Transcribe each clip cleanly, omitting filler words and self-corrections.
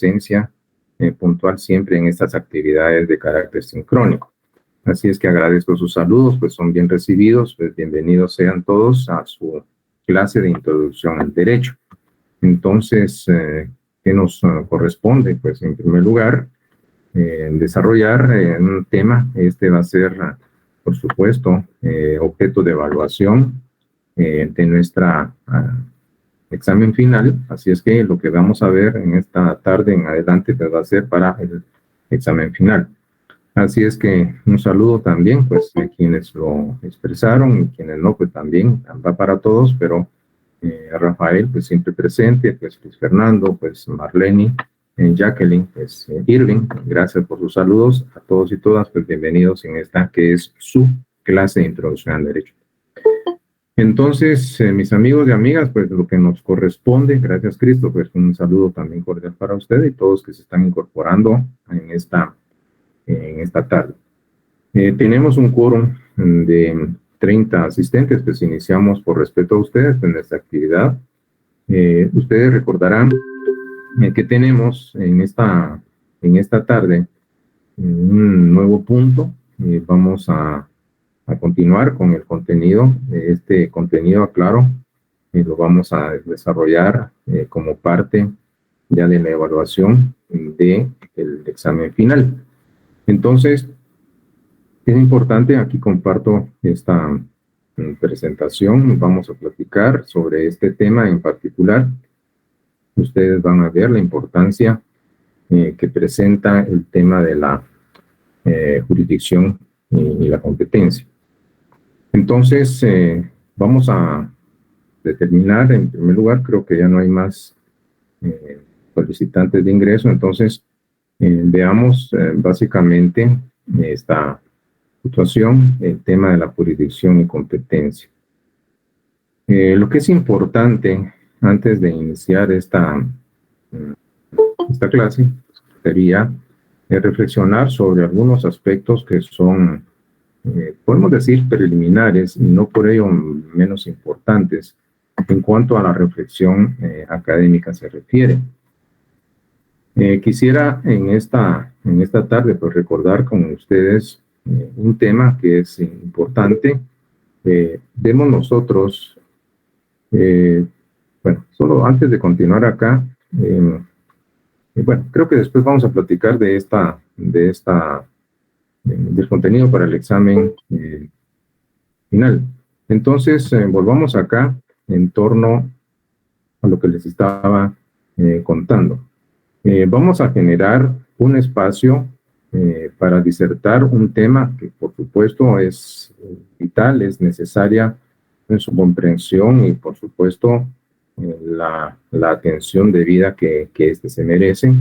presencia puntual siempre en estas actividades de carácter sincrónico. Así es que agradezco sus saludos, pues son bien recibidos, pues bienvenidos sean todos a su clase de introducción al derecho. Entonces, ¿qué nos corresponde? Pues en primer lugar, desarrollar un tema. Este va a ser, por supuesto, objeto de evaluación de nuestra examen final. Así es que lo que vamos a ver en esta tarde en adelante pues va a ser para el examen final. Así es que un saludo también, pues, de quienes lo expresaron y quienes no, pues también va para todos, pero Rafael, pues siempre presente, pues Luis Fernando, pues Marlene, Jacqueline, pues Irving, gracias por sus saludos a todos y todas, pues bienvenidos en esta que es su clase de introducción al derecho. Entonces, mis amigos y amigas, pues lo que nos corresponde, gracias Cristo, pues un saludo también cordial para ustedes y todos que se están incorporando en esta tarde. Tenemos un quórum de 30 asistentes, pues iniciamos por respeto a ustedes en esta actividad. Ustedes recordarán que tenemos en esta tarde un nuevo punto. Vamos a continuar con el contenido. Este contenido, aclaro, lo vamos a desarrollar como parte ya de la evaluación del examen final. Entonces, es importante, aquí comparto esta presentación, vamos a platicar sobre este tema en particular. Ustedes van a ver la importancia que presenta el tema de la jurisdicción y la competencia. Entonces, vamos a determinar, en primer lugar, creo que ya no hay más solicitantes de ingreso, entonces veamos básicamente esta situación, el tema de la jurisdicción y competencia. Lo que es importante antes de iniciar esta clase sería reflexionar sobre algunos aspectos que son, podemos decir, preliminares y no por ello menos importantes en cuanto a la reflexión académica se refiere. Quisiera en esta tarde pues recordar con ustedes un tema que es importante. Vemos nosotros, bueno, solo antes de continuar acá, bueno, creo que después vamos a platicar del contenido para el examen final. Entonces, volvamos acá en torno a lo que les estaba contando. Vamos a generar un espacio para disertar un tema que por supuesto es vital, es necesaria en su comprensión y por supuesto la atención debida que éste se merece,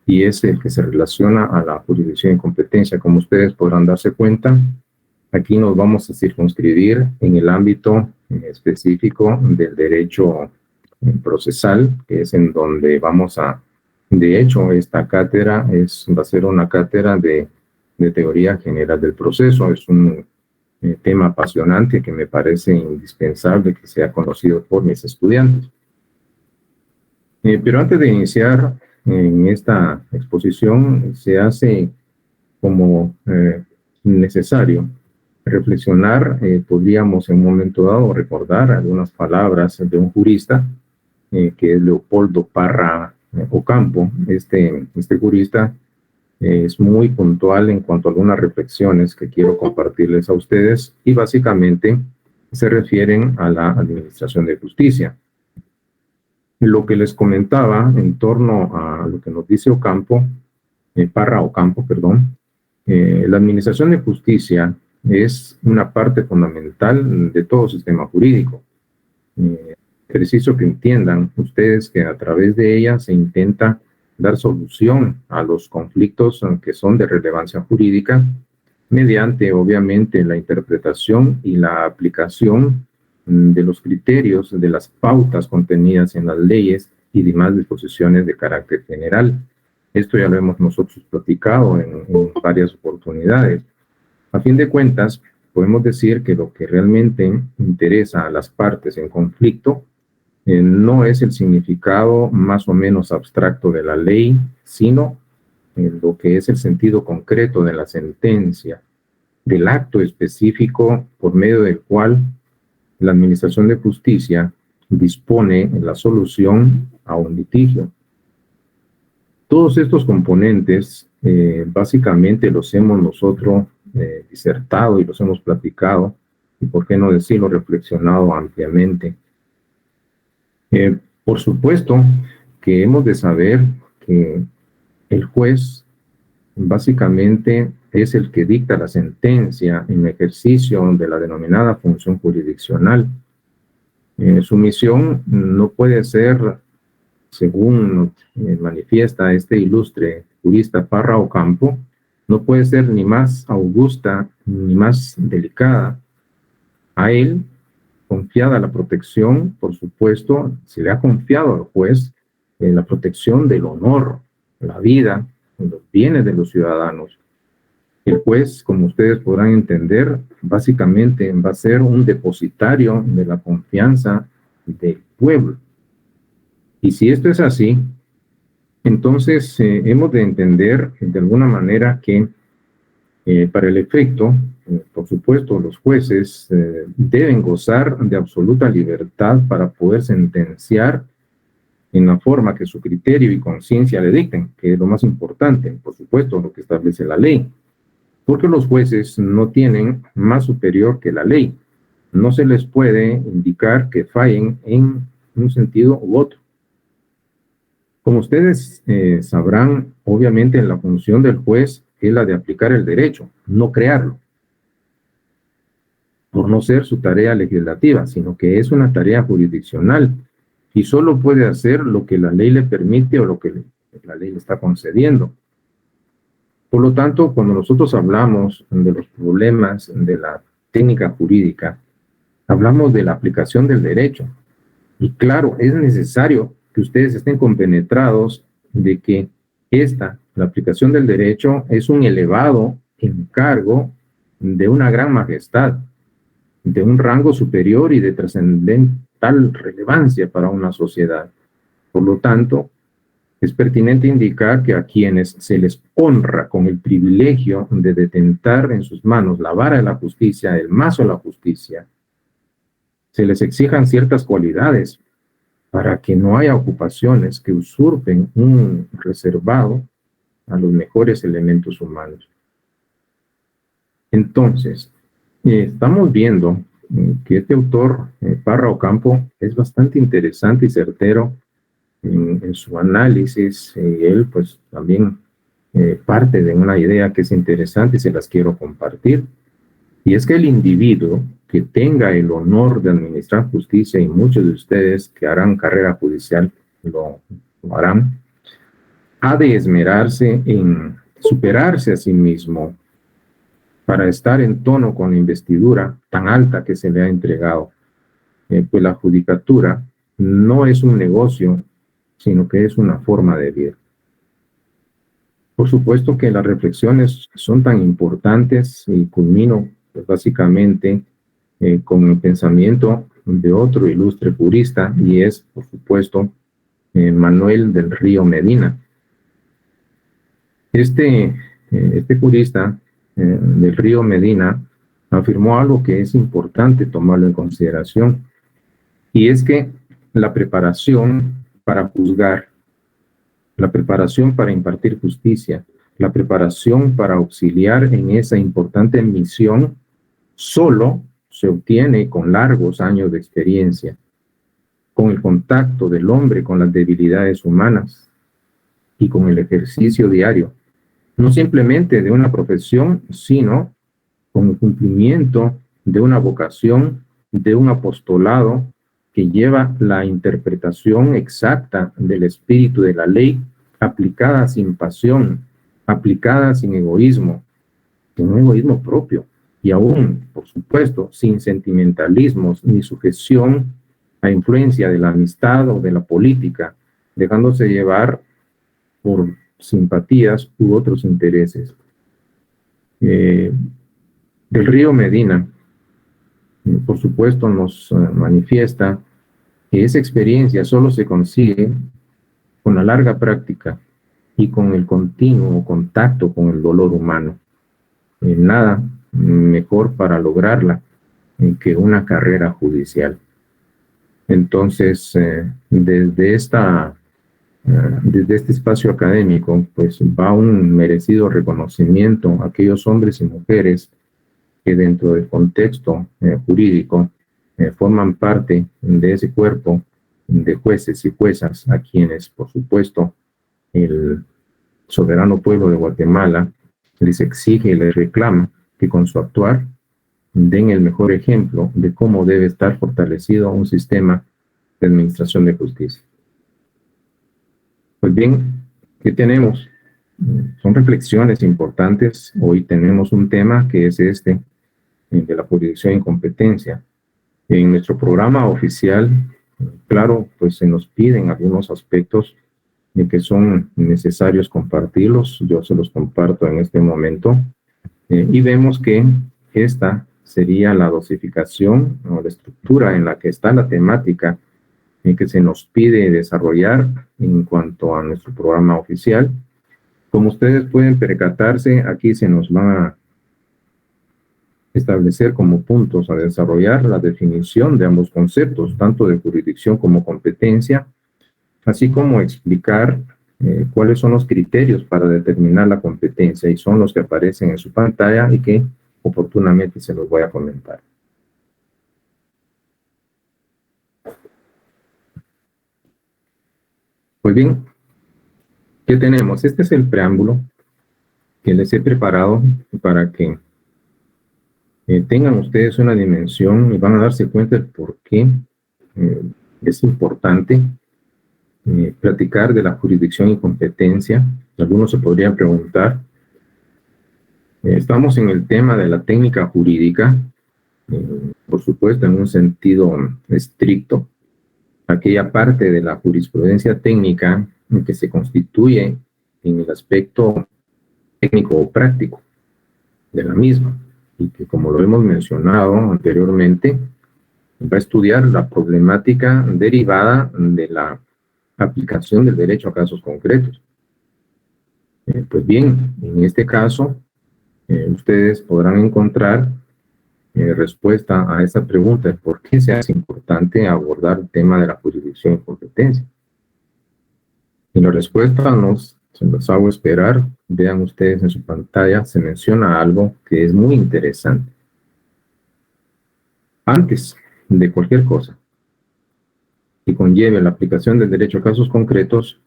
y es el que se relaciona a la jurisdicción y competencia. Como ustedes podrán darse cuenta, aquí nos vamos a circunscribir en el ámbito específico del derecho procesal, que es en donde vamos a. De hecho, esta cátedra va a ser una cátedra de teoría general del proceso. Es un tema apasionante que me parece indispensable que sea conocido por mis estudiantes. Pero antes de iniciar en esta exposición, se hace como necesario reflexionar. Podríamos en un momento dado recordar algunas palabras de un jurista que es Leopoldo Parra Ocampo. Este jurista es muy puntual en cuanto a algunas reflexiones que quiero compartirles a ustedes y básicamente se refieren a la administración de justicia. Lo que les comentaba en torno a lo que nos dice Parra Ocampo, perdón, la administración de justicia es una parte fundamental de todo sistema jurídico. Preciso que entiendan ustedes que a través de ella se intenta dar solución a los conflictos que son de relevancia jurídica mediante, obviamente, la interpretación y la aplicación de los criterios, de las pautas contenidas en las leyes y demás disposiciones de carácter general. Esto ya lo hemos nosotros platicado en varias oportunidades. A fin de cuentas, podemos decir que lo que realmente interesa a las partes en conflicto no es el significado más o menos abstracto de la ley, sino lo que es el sentido concreto de la sentencia, del acto específico por medio del cual la Administración de Justicia dispone la solución a un litigio. Todos estos componentes básicamente los hemos nosotros disertado y los hemos platicado, y por qué no decirlo, reflexionado ampliamente. Por supuesto que hemos de saber que el juez básicamente es el que dicta la sentencia en ejercicio de la denominada función jurisdiccional. Su misión no puede ser, según manifiesta este ilustre jurista Parra Ocampo, no puede ser ni más augusta ni más delicada. A él, confiada la protección, por supuesto, se le ha confiado al juez la protección del honor, la vida, los bienes de los ciudadanos. El juez, como ustedes podrán entender, básicamente va a ser un depositario de la confianza del pueblo. Y si esto es así, entonces hemos de entender de alguna manera que para el efecto, por supuesto, los jueces deben gozar de absoluta libertad para poder sentenciar en la forma que su criterio y conciencia le dicten, que es lo más importante, por supuesto, lo que establece la ley. Porque los jueces no tienen más superior que la ley. No se les puede indicar que fallen en un sentido u otro. Como ustedes sabrán, obviamente la función del juez es la de aplicar el derecho, no crearlo, por no ser su tarea legislativa, sino que es una tarea jurisdiccional y solo puede hacer lo que la ley le permite o lo que la ley le está concediendo. Por lo tanto, cuando nosotros hablamos de los problemas de la técnica jurídica, hablamos de la aplicación del derecho. Y claro, es necesario que ustedes estén compenetrados de que la aplicación del derecho, es un elevado encargo de una gran majestad, de un rango superior y de trascendental relevancia para una sociedad. Por lo tanto, es pertinente indicar que a quienes se les honra con el privilegio de detentar en sus manos la vara de la justicia, el mazo de la justicia, se les exijan ciertas cualidades para que no haya ocupaciones que usurpen un reservado a los mejores elementos humanos. Entonces, estamos viendo que este autor, Parra Ocampo, es bastante interesante y certero en su análisis. Él pues también parte de una idea que es interesante y se las quiero compartir. Y es que el individuo que tenga el honor de administrar justicia, y muchos de ustedes que harán carrera judicial lo harán, ha de esmerarse en superarse a sí mismo para estar en tono con la investidura tan alta que se le ha entregado. Pues la judicatura no es un negocio, sino que es una forma de vida. Por supuesto que las reflexiones son tan importantes y culmino pues, básicamente con el pensamiento de otro ilustre jurista, y es, por supuesto, Manuel del Río Medina. Este jurista del Río Medina afirmó algo que es importante tomarlo en consideración, y es que la preparación para juzgar, la preparación para impartir justicia, la preparación para auxiliar en esa importante misión, solo se obtiene con largos años de experiencia, con el contacto del hombre con las debilidades humanas y con el ejercicio diario, no simplemente de una profesión, sino con el cumplimiento de una vocación, de un apostolado que lleva la interpretación exacta del espíritu de la ley, aplicada sin pasión, aplicada sin egoísmo, sin un egoísmo propio, y aún, por supuesto, sin sentimentalismos ni sujeción a influencia de la amistad o de la política, dejándose llevar por simpatías u otros intereses. Del Río Medina, por supuesto, nos manifiesta que esa experiencia solo se consigue con la larga práctica y con el continuo contacto con el dolor humano. Nada mejor para lograrla que una carrera judicial. Entonces, desde este espacio académico, pues va un merecido reconocimiento a aquellos hombres y mujeres que dentro del contexto jurídico forman parte de ese cuerpo de jueces y juezas a quienes, por supuesto, el soberano pueblo de Guatemala les exige y les reclama que con su actuar den el mejor ejemplo de cómo debe estar fortalecido un sistema de administración de justicia. Pues bien, ¿qué tenemos? Son reflexiones importantes. Hoy tenemos un tema que es este, de la jurisdicción y competencia. En nuestro programa oficial, claro, pues se nos piden algunos aspectos que son necesarios compartirlos. Yo se los comparto en este momento. Y vemos que esta sería la dosificación o la estructura en la que está la temática que se nos pide desarrollar en cuanto a nuestro programa oficial. Como ustedes pueden percatarse, aquí se nos va a establecer como puntos a desarrollar la definición de ambos conceptos, tanto de jurisdicción como competencia, así como explicar cuáles son los criterios para determinar la competencia, y son los que aparecen en su pantalla y que oportunamente se los voy a comentar. Pues bien, ¿qué tenemos? Este es el preámbulo que les he preparado para que tengan ustedes una dimensión y van a darse cuenta de por qué es importante platicar de la jurisdicción y competencia. Algunos se podrían preguntar, estamos en el tema de la técnica jurídica, por supuesto en un sentido estricto, aquella parte de la jurisprudencia técnica que se constituye en el aspecto técnico o práctico de la misma, y que, como lo hemos mencionado anteriormente, va a estudiar la problemática derivada de la aplicación del derecho a casos concretos. Pues bien, en este caso, ustedes podrán encontrar respuesta a esta pregunta: ¿por qué se hace importante abordar el tema de la jurisdicción y competencia? Y la respuesta se los hago esperar. Vean ustedes en su pantalla, se menciona algo que es muy interesante. Antes de cualquier cosa que conlleve la aplicación del derecho a casos concretos,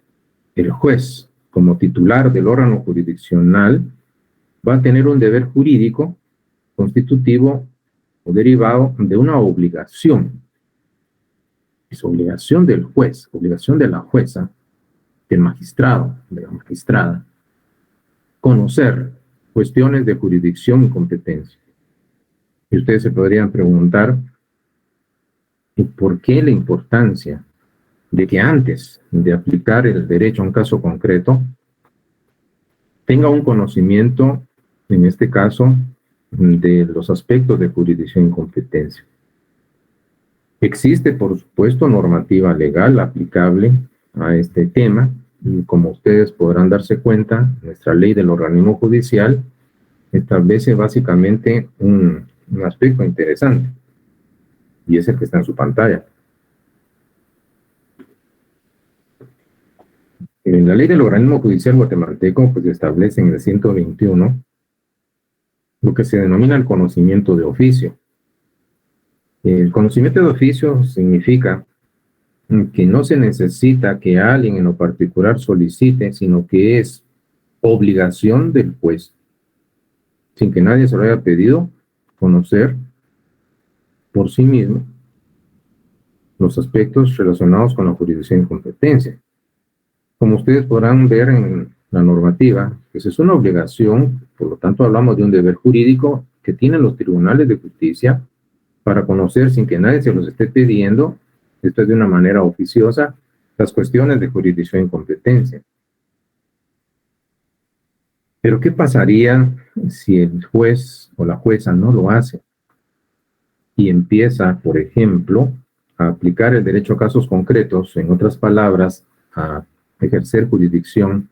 el juez, como titular del órgano jurisdiccional, va a tener un deber jurídico constitutivo o derivado de una obligación. Es obligación del juez, obligación de la jueza, del magistrado, de la magistrada, conocer cuestiones de jurisdicción y competencia. Y ustedes se podrían preguntar, ¿y por qué la importancia de que antes de aplicar el derecho a un caso concreto tenga un conocimiento, en este caso, de los aspectos de jurisdicción y competencia? Existe, por supuesto, normativa legal aplicable a este tema, y como ustedes podrán darse cuenta, nuestra ley del organismo judicial establece básicamente un aspecto interesante, y es el que está en su pantalla. En la ley del organismo judicial guatemalteco, pues establece en el 121 lo que se denomina el conocimiento de oficio. El conocimiento de oficio significa que no se necesita que alguien en lo particular solicite, sino que es obligación del juez, sin que nadie se lo haya pedido, conocer por sí mismo los aspectos relacionados con la jurisdicción y competencia. Como ustedes podrán ver en la normativa, pues es una obligación, por lo tanto hablamos de un deber jurídico que tienen los tribunales de justicia para conocer, sin que nadie se los esté pidiendo, esto es de una manera oficiosa, las cuestiones de jurisdicción y competencia. Pero ¿qué pasaría si el juez o la jueza no lo hace y empieza, por ejemplo, a aplicar el derecho a casos concretos, en otras palabras, a ejercer jurisdicción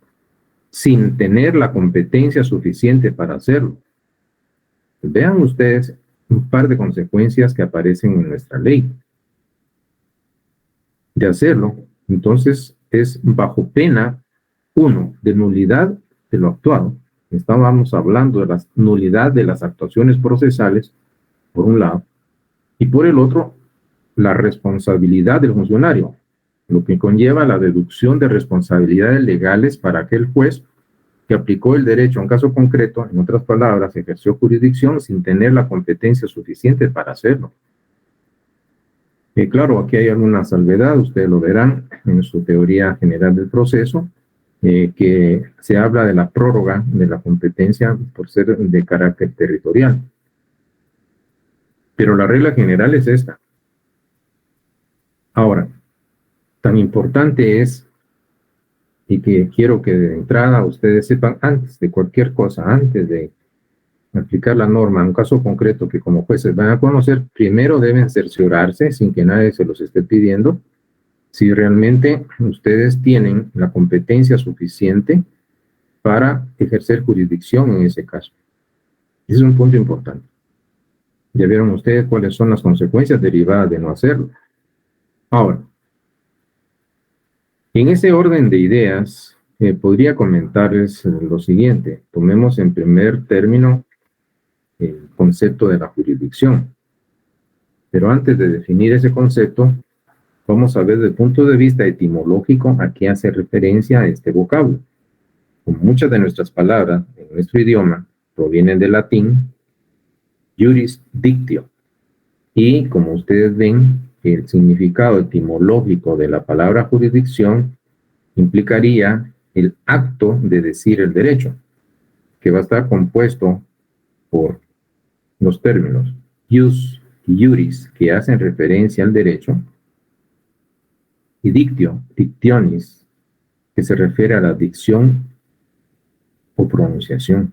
sin tener la competencia suficiente para hacerlo. Vean ustedes un par de consecuencias que aparecen en nuestra ley. De hacerlo, entonces es bajo pena, uno, de nulidad de lo actuado. Estábamos hablando de la nulidad de las actuaciones procesales, por un lado, y por el otro, la responsabilidad del funcionario, lo que conlleva la deducción de responsabilidades legales para aquel juez que aplicó el derecho a un caso concreto, en otras palabras, ejerció jurisdicción sin tener la competencia suficiente para hacerlo. Y claro, aquí hay alguna salvedad, ustedes lo verán en su teoría general del proceso, que se habla de la prórroga de la competencia por ser de carácter territorial. Pero la regla general es esta. Ahora, tan importante es, y que quiero que de entrada ustedes sepan antes de cualquier cosa, antes de aplicar la norma en un caso concreto que como jueces van a conocer, primero deben cerciorarse, sin que nadie se los esté pidiendo, si realmente ustedes tienen la competencia suficiente para ejercer jurisdicción en ese caso. Ese es un punto importante. Ya vieron ustedes cuáles son las consecuencias derivadas de no hacerlo. Ahora, en ese orden de ideas, podría comentarles lo siguiente. Tomemos en primer término el concepto de la jurisdicción. Pero antes de definir ese concepto, vamos a ver desde el punto de vista etimológico a qué hace referencia a este vocablo. Como muchas de nuestras palabras en nuestro idioma provienen del latín jurisdictio. Y como ustedes ven, el significado etimológico de la palabra jurisdicción implicaría el acto de decir el derecho, que va a estar compuesto por los términos jus y juris, que hacen referencia al derecho, y dictio, dictionis, que se refiere a la dicción o pronunciación.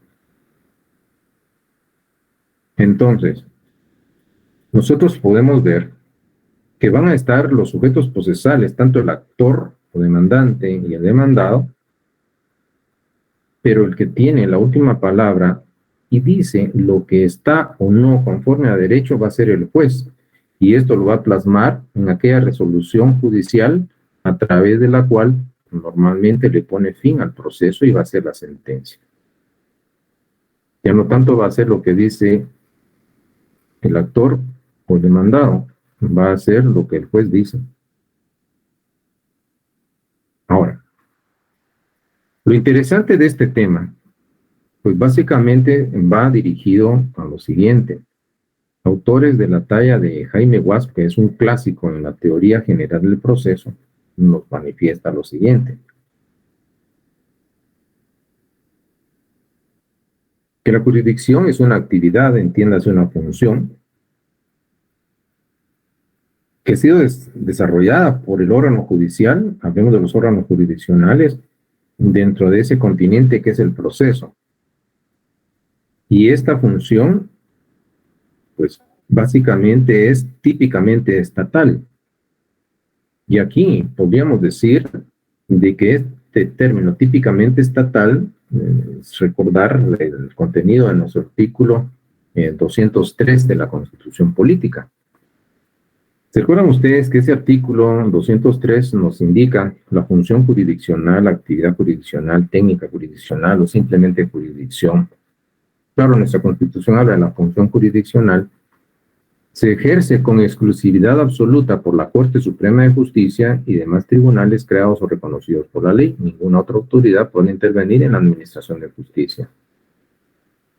Entonces, nosotros podemos ver que van a estar los sujetos procesales, tanto el actor o demandante y el demandado, pero el que tiene la última palabra y dice lo que está o no conforme a derecho va a ser el juez, y esto lo va a plasmar en aquella resolución judicial a través de la cual normalmente le pone fin al proceso y va a ser la sentencia. Ya no tanto va a ser lo que dice el actor o el demandado, va a ser lo que el juez dice. Ahora, lo interesante de este tema, pues básicamente va dirigido a lo siguiente. Autores de la talla de Jaime Wasp, que es un clásico en la teoría general del proceso, nos manifiesta lo siguiente. Que la jurisdicción es una actividad, entiéndase una función, que ha sido desarrollada por el órgano judicial, hablemos de los órganos jurisdiccionales, dentro de ese continente que es el proceso. Y esta función, pues básicamente es típicamente estatal. Y aquí podríamos decir de que este término típicamente estatal, es recordar el contenido de nuestro artículo 203 de la Constitución Política. ¿Se acuerdan ustedes que ese artículo 203 nos indica la función jurisdiccional, la actividad jurisdiccional, técnica jurisdiccional o simplemente jurisdicción? Claro, nuestra Constitución habla de la función jurisdiccional. Se ejerce con exclusividad absoluta por la Corte Suprema de Justicia y demás tribunales creados o reconocidos por la ley. Ninguna otra autoridad puede intervenir en la administración de justicia.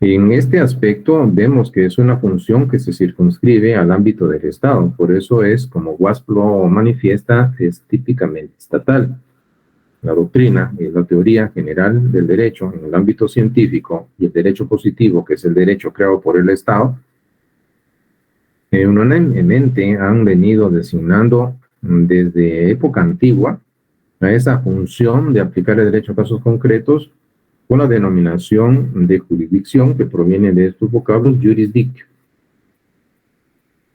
En este aspecto vemos que es una función que se circunscribe al ámbito del Estado. Por eso es, como Wasp lo manifiesta, es típicamente estatal. La doctrina y la teoría general del derecho en el ámbito científico y el derecho positivo, que es el derecho creado por el Estado, unánimemente han venido designando desde época antigua a esa función de aplicar el derecho a casos concretos con la denominación de jurisdicción que proviene de estos vocablos jurisdictio.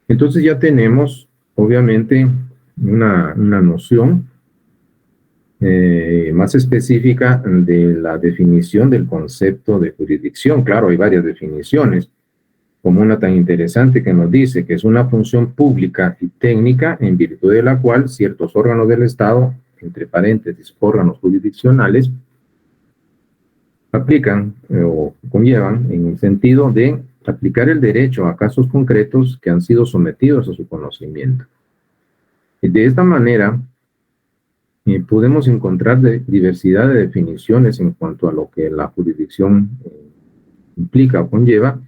Entonces ya tenemos obviamente, una noción más específica de la definición del concepto de jurisdicción. Claro, hay varias definiciones, como una tan interesante que nos dice que es una función pública y técnica en virtud de la cual ciertos órganos del Estado, entre paréntesis, órganos jurisdiccionales, aplican o conllevan en el sentido de aplicar el derecho a casos concretos que han sido sometidos a su conocimiento. Y de esta manera, podemos encontrar diversidad de definiciones en cuanto a lo que la jurisdicción implica o conlleva,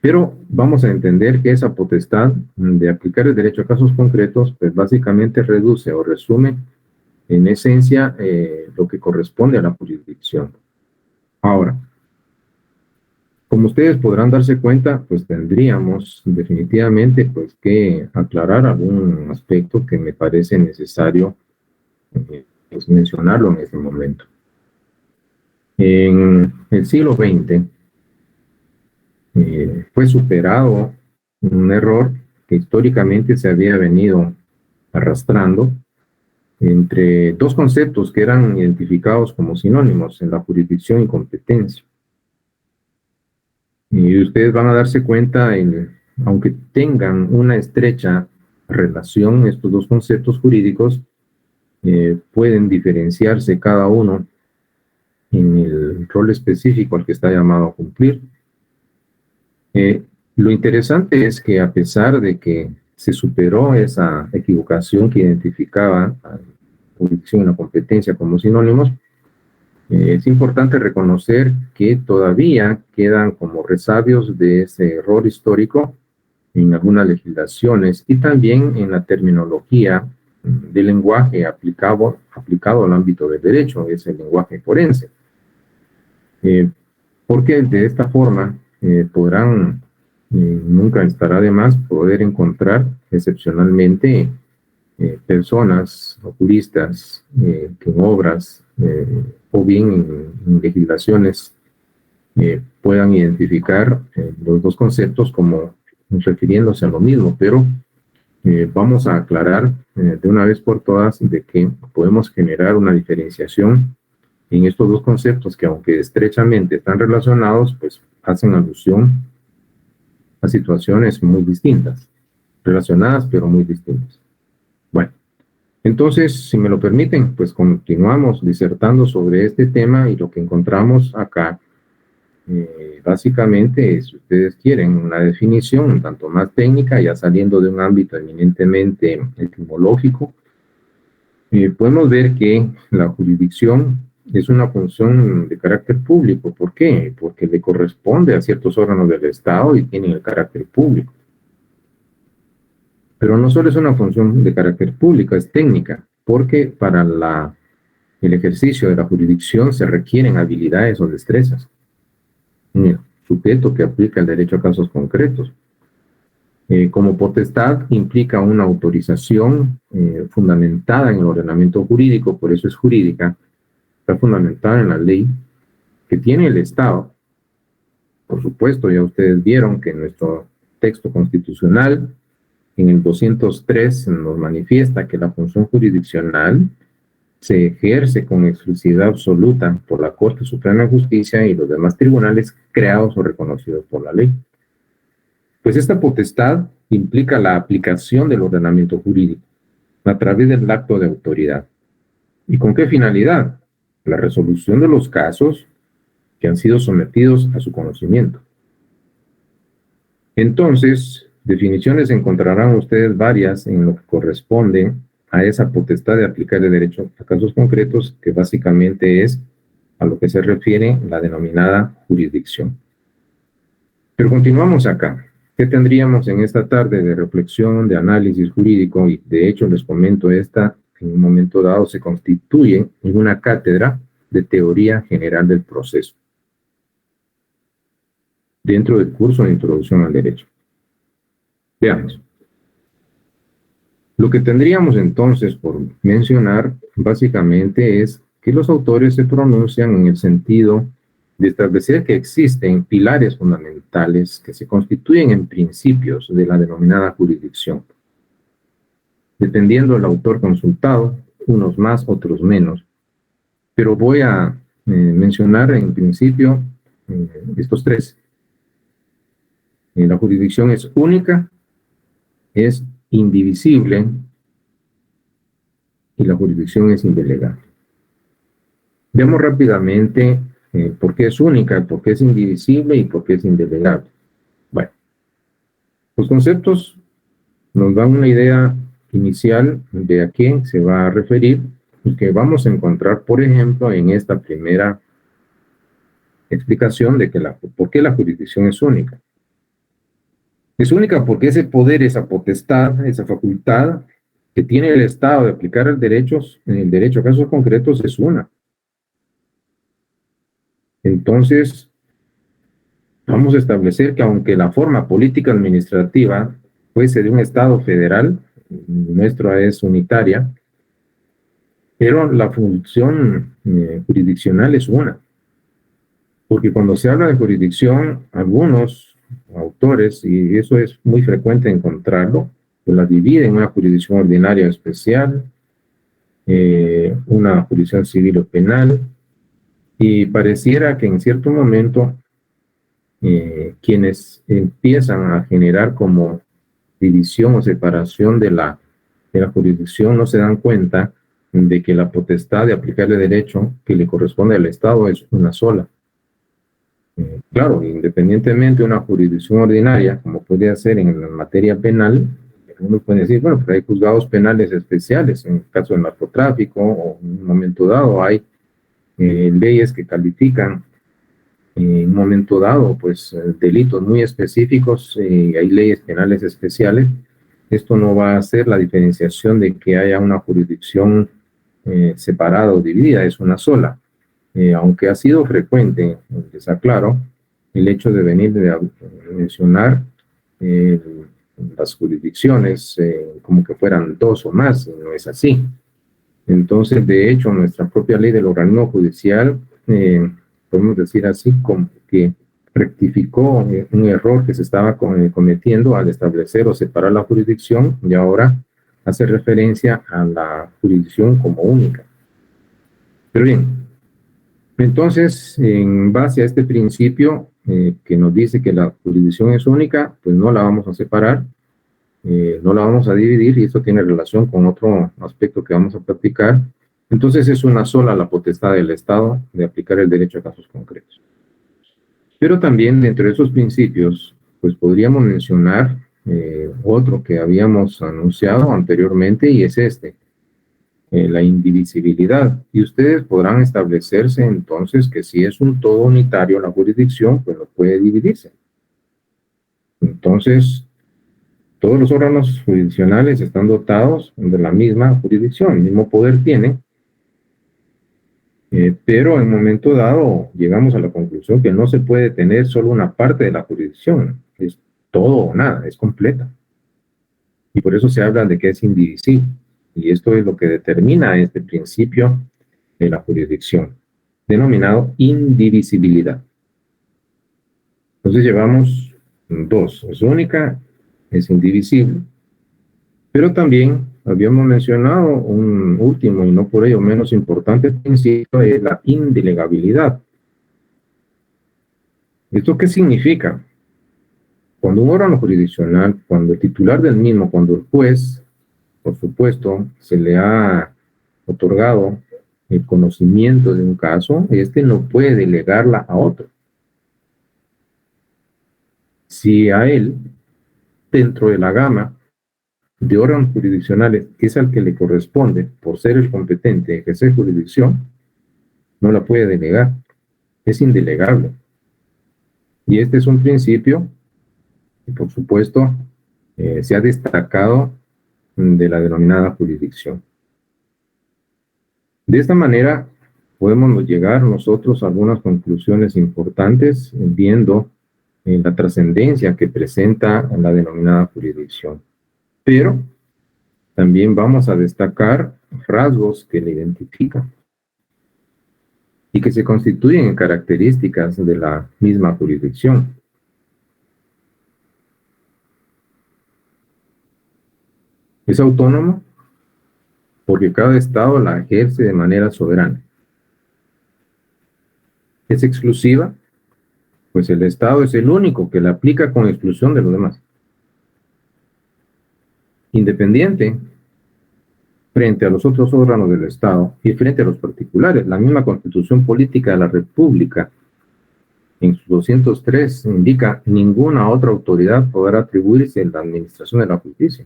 pero vamos a entender que esa potestad de aplicar el derecho a casos concretos, pues básicamente reduce o resume en esencia lo que corresponde a la jurisdicción. Ahora, como ustedes podrán darse cuenta, pues tendríamos definitivamente pues que aclarar algún aspecto que me parece necesario pues mencionarlo en este momento. En el siglo XX fue superado un error que históricamente se había venido arrastrando entre dos conceptos que eran identificados como sinónimos en la jurisdicción y competencia. Y ustedes van a darse cuenta, aunque tengan una estrecha relación, estos dos conceptos jurídicos pueden diferenciarse cada uno en el rol específico al que está llamado a cumplir. Lo interesante es que a pesar de que se superó esa equivocación que identificaba a la jurisdicción y la competencia como sinónimos, es importante reconocer que todavía quedan como resabios de ese error histórico en algunas legislaciones y también en la terminología del lenguaje aplicado al ámbito del derecho, es el lenguaje forense. Porque de esta forma podrán, nunca estará de más poder encontrar excepcionalmente personas o juristas que en obras o bien en legislaciones puedan identificar los dos conceptos como refiriéndose a lo mismo, pero vamos a aclarar de una vez por todas de que podemos generar una diferenciación en estos dos conceptos que, aunque estrechamente están relacionados, pues hacen alusión a situaciones muy distintas, relacionadas pero muy distintas. Bueno, entonces, si me lo permiten, pues continuamos disertando sobre este tema, y lo que encontramos acá básicamente, si ustedes quieren, una definición un tanto más técnica, ya saliendo de un ámbito eminentemente etimológico. Podemos ver que la jurisdicción es una función de carácter público. ¿Por qué? Porque le corresponde a ciertos órganos del Estado y tienen el carácter público. Pero no solo es una función de carácter público, es técnica, porque para el ejercicio de la jurisdicción se requieren habilidades o destrezas en el sujeto que aplica el derecho a casos concretos. Como potestad implica una autorización fundamentada en el ordenamiento jurídico, por eso es jurídica, está fundamentada en la ley que tiene el Estado. Por supuesto, ya ustedes vieron que nuestro texto constitucional en el 203 nos manifiesta que la función jurisdiccional se ejerce con exclusividad absoluta por la Corte Suprema de Justicia y los demás tribunales creados o reconocidos por la ley. Pues esta potestad implica la aplicación del ordenamiento jurídico a través del acto de autoridad. ¿Y con qué finalidad? La resolución de los casos que han sido sometidos a su conocimiento. Entonces, definiciones encontrarán ustedes varias en lo que corresponde a esa potestad de aplicar el derecho a casos concretos, que básicamente es a lo que se refiere la denominada jurisdicción. Pero continuamos acá. ¿Qué tendríamos en esta tarde de reflexión, de análisis jurídico? Y de hecho les comento, esta en un momento dado se constituye en una cátedra de teoría general del proceso dentro del curso de introducción al derecho. Veamos. Lo que tendríamos entonces por mencionar básicamente es que los autores se pronuncian en el sentido de establecer que existen pilares fundamentales que se constituyen en principios de la denominada jurisdicción. dependiendo del autor consultado, unos más, otros menos. Pero voy a mencionar en principio estos tres. La jurisdicción es única, es indivisible y la jurisdicción es indelegable. Veamos rápidamente por qué es única, por qué es indivisible y por qué es indelegable. Bueno, los conceptos nos dan una idea inicial de a qué se va a referir y que vamos a encontrar, por ejemplo, en esta primera explicación de que por qué la jurisdicción es única. Es única porque ese poder, esa potestad, esa facultad que tiene el Estado de aplicar el derecho a casos concretos es una. Entonces, vamos a establecer que aunque la forma política administrativa fuese de un Estado federal, nuestra es unitaria, pero la función jurisdiccional es una. Porque cuando se habla de jurisdicción, algunos autores, y eso es muy frecuente encontrarlo, pues la dividen en una jurisdicción ordinaria o especial, una jurisdicción civil o penal, y pareciera que en cierto momento quienes empiezan a generar como división o separación de la jurisdicción no se dan cuenta de que la potestad de aplicarle derecho que le corresponde al Estado es una sola. Claro, independientemente de una jurisdicción ordinaria, como puede hacer en la materia penal, uno puede decir, bueno, pero hay juzgados penales especiales, en el caso del narcotráfico, o en un momento dado hay leyes que califican en un momento dado, pues, delitos muy específicos, hay leyes penales especiales. Esto no va a hacer la diferenciación de que haya una jurisdicción separada o dividida, es una sola. Aunque ha sido frecuente, les aclaro, el hecho de venir de mencionar las jurisdicciones como que fueran dos o más, no es así. Entonces, de hecho, nuestra propia ley del organismo judicial, podemos decir así, como que rectificó un error que se estaba cometiendo al establecer o separar la jurisdicción y ahora hace referencia a la jurisdicción como única. Pero bien, entonces, en base a este principio que nos dice que la jurisdicción es única, pues no la vamos a separar, no la vamos a dividir, y esto tiene relación con otro aspecto que vamos a platicar. Entonces es una sola la potestad del Estado de aplicar el derecho a casos concretos. Pero también dentro de esos principios, pues podríamos mencionar otro que habíamos anunciado anteriormente, y es este, la indivisibilidad. Y ustedes podrán establecerse entonces que si es un todo unitario la jurisdicción, pues no puede dividirse. Entonces, todos los órganos jurisdiccionales están dotados de la misma jurisdicción, el mismo poder tienen, pero en un momento dado llegamos a la conclusión que no se puede tener solo una parte de la jurisdicción, es todo o nada, es completa. Y por eso se habla de que es indivisible. Y esto es lo que determina este principio de la jurisdicción, denominado indivisibilidad. Entonces llevamos dos, es única, es indivisible. Pero también habíamos mencionado un último y no por ello menos importante principio, es la indelegabilidad. ¿Esto qué significa? Cuando un órgano jurisdiccional, cuando el titular del mismo, cuando el juez, por supuesto, se le ha otorgado el conocimiento de un caso, este no puede delegarla a otro. Si a él, dentro de la gama de órganos jurisdiccionales, es al que le corresponde, por ser el competente de ejercer jurisdicción, no la puede delegar, es indelegable. Y este es un principio que, por supuesto, se ha destacado de la denominada jurisdicción. De esta manera, podemos llegar nosotros a algunas conclusiones importantes viendo la trascendencia que presenta la denominada jurisdicción. Pero también vamos a destacar rasgos que le identifican y que se constituyen en características de la misma jurisdicción. Es autónomo porque cada Estado la ejerce de manera soberana. Es exclusiva, pues el Estado es el único que la aplica con exclusión de los demás. Independiente frente a los otros órganos del Estado y frente a los particulares. La misma Constitución Política de la República, en su 203, indica: ninguna otra autoridad podrá atribuirse en la administración de la justicia.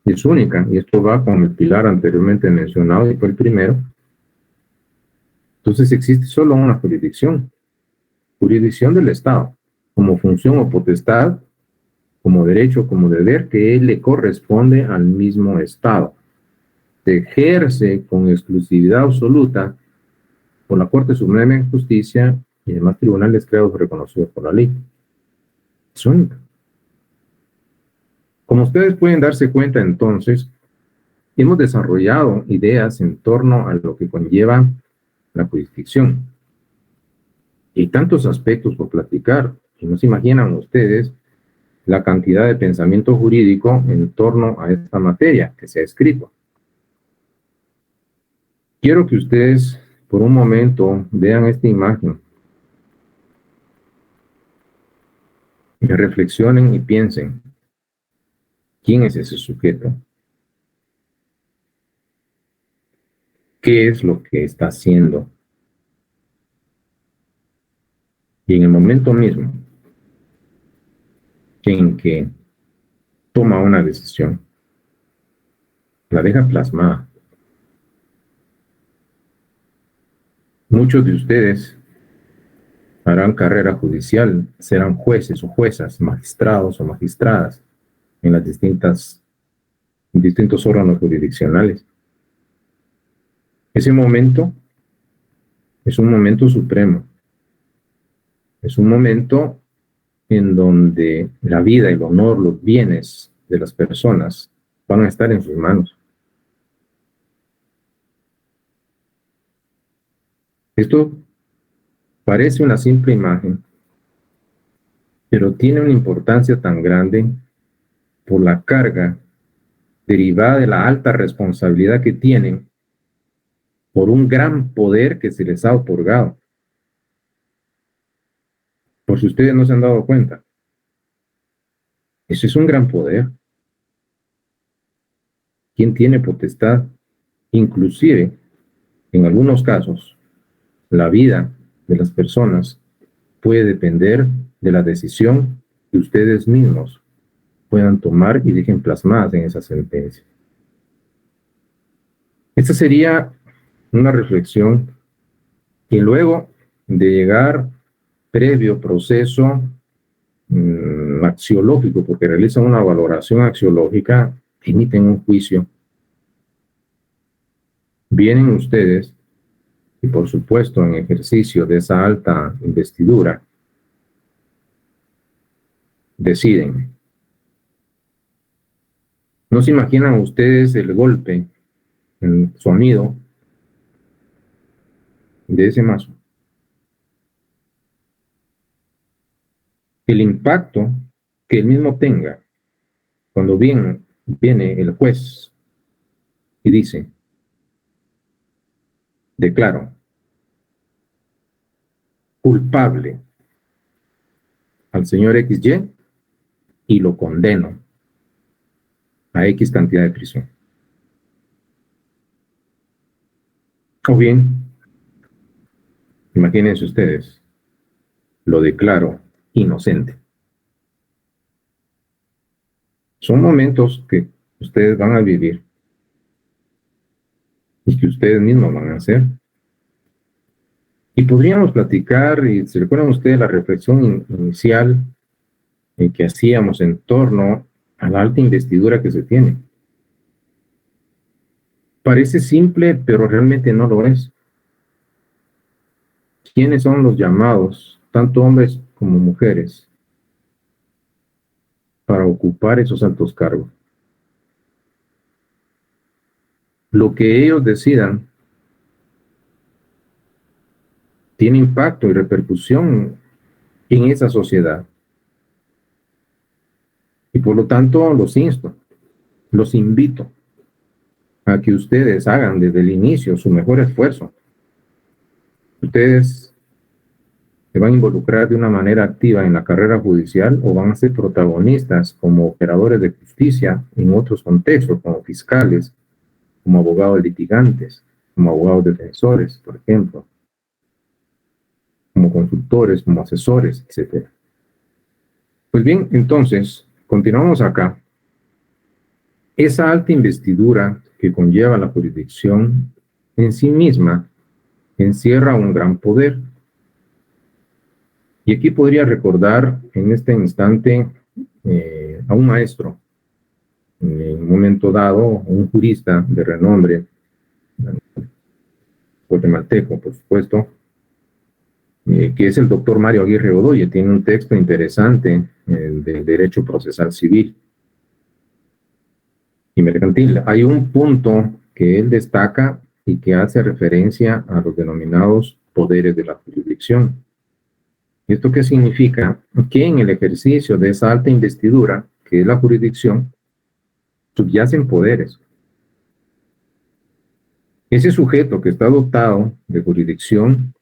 Es única, y esto va con el pilar anteriormente mencionado, y fue el primero. Entonces existe solo una jurisdicción del Estado, como función o potestad, como derecho, como deber, que le corresponde al mismo Estado. Se ejerce con exclusividad absoluta por la Corte Suprema de Justicia y demás tribunales creados reconocidos por la ley. Es única. Como ustedes pueden darse cuenta, entonces, hemos desarrollado ideas en torno a lo que conlleva la jurisdicción. Y tantos aspectos por platicar, y no se imaginan ustedes la cantidad de pensamiento jurídico en torno a esta materia que se ha escrito. Quiero que ustedes por un momento vean esta imagen y reflexionen y piensen: ¿quién es ese sujeto? ¿Qué es lo que está haciendo? Y en el momento mismo en que toma una decisión, la deja plasmada. Muchos de ustedes harán carrera judicial, serán jueces o juezas, magistrados o magistradas en las distintos órganos jurisdiccionales. Ese momento es un momento supremo. Es un momento en donde la vida, el honor, los bienes de las personas van a estar en sus manos. Esto parece una simple imagen, pero tiene una importancia tan grande por la carga derivada de la alta responsabilidad que tienen por un gran poder que se les ha otorgado. Por si ustedes no se han dado cuenta, ese es un gran poder. ¿Quién tiene potestad? Inclusive, en algunos casos, la vida de las personas puede depender de la decisión que ustedes mismos puedan tomar y dejen plasmadas en esa sentencia. Esta sería una reflexión que luego de llegar previo proceso axiológico, porque realizan una valoración axiológica, emiten un juicio, vienen ustedes y por supuesto en ejercicio de esa alta investidura deciden. ¿No se imaginan ustedes el golpe, el sonido de ese mazo? El impacto que el mismo tenga cuando viene el juez y dice: declaro culpable al señor XY y lo condeno a X cantidad de prisión. O bien, imagínense ustedes, lo declaro inocente. Son momentos que ustedes van a vivir y que ustedes mismos van a hacer. Y podríamos platicar, y se recuerdan ustedes la reflexión inicial que hacíamos en torno a la alta investidura que se tiene. Parece simple, pero realmente no lo es. ¿Quiénes son los llamados, tanto hombres como mujeres, para ocupar esos altos cargos? Lo que ellos decidan tiene impacto y repercusión en esa sociedad. Y por lo tanto los insto, los invito a que ustedes hagan desde el inicio su mejor esfuerzo. Ustedes se van a involucrar de una manera activa en la carrera judicial o van a ser protagonistas como operadores de justicia en otros contextos, como fiscales, como abogados litigantes, como abogados defensores, por ejemplo, como consultores, como asesores, etc. Pues bien, entonces, continuamos acá. Esa alta investidura que conlleva la jurisdicción en sí misma encierra un gran poder. Y aquí podría recordar en este instante a un maestro, en un momento dado, un jurista de renombre, guatemalteco, por supuesto, que es el doctor Mario Aguirre Odoye. Tiene un texto interesante del derecho procesal civil y mercantil. Hay un punto que él destaca y que hace referencia a los denominados poderes de la jurisdicción. ¿Esto qué significa? Que en el ejercicio de esa alta investidura, que es la jurisdicción, subyacen poderes. Ese sujeto que está dotado de jurisdicción,